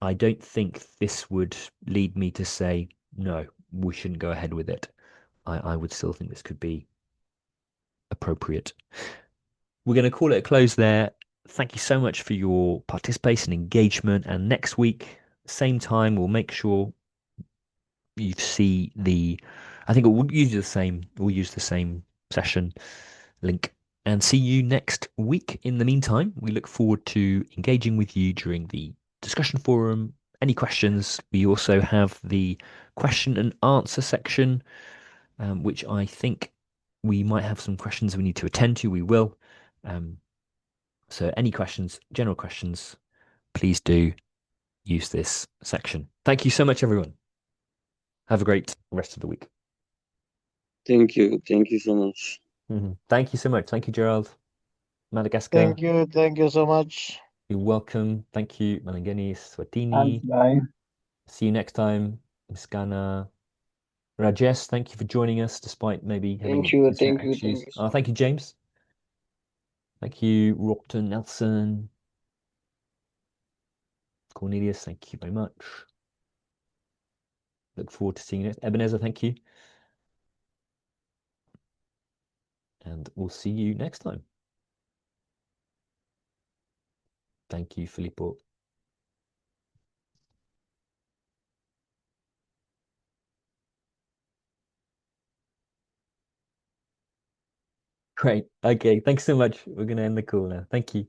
I don't think this would lead me to say, no, we shouldn't go ahead with it. I would still think this could be appropriate. We're going to call it a close there. Thank you so much for your participation and engagement. And next week, same time, we'll make sure you see I think we'll use the same session link and see you next week. In the meantime, we look forward to engaging with you during the discussion forum. Any questions? We also have the question and answer section, which I think we might have some questions we need to attend to. We will. So any questions, general questions, please do use this section. Thank you so much, everyone. Have a great rest of the week. Thank you. Thank you so much. Thank you so much. Thank you, Gerald. Madagascar. Thank you. Thank you so much. You're welcome. Thank you, Malangeni, Swatini. Thanks, bye. See you next time. Miskana. Rajesh, thank you for joining us despite maybe having Thank you. internet Thank you. issues. Thank you so Thank you, James. Thank you, Ropton Nelson. Cornelius, thank you very much. Look forward to seeing you next. Ebenezer, thank you. And we'll see you next time. Thank you, Filippo. Great. Okay, thanks so much. We're going to end the call now. Thank you.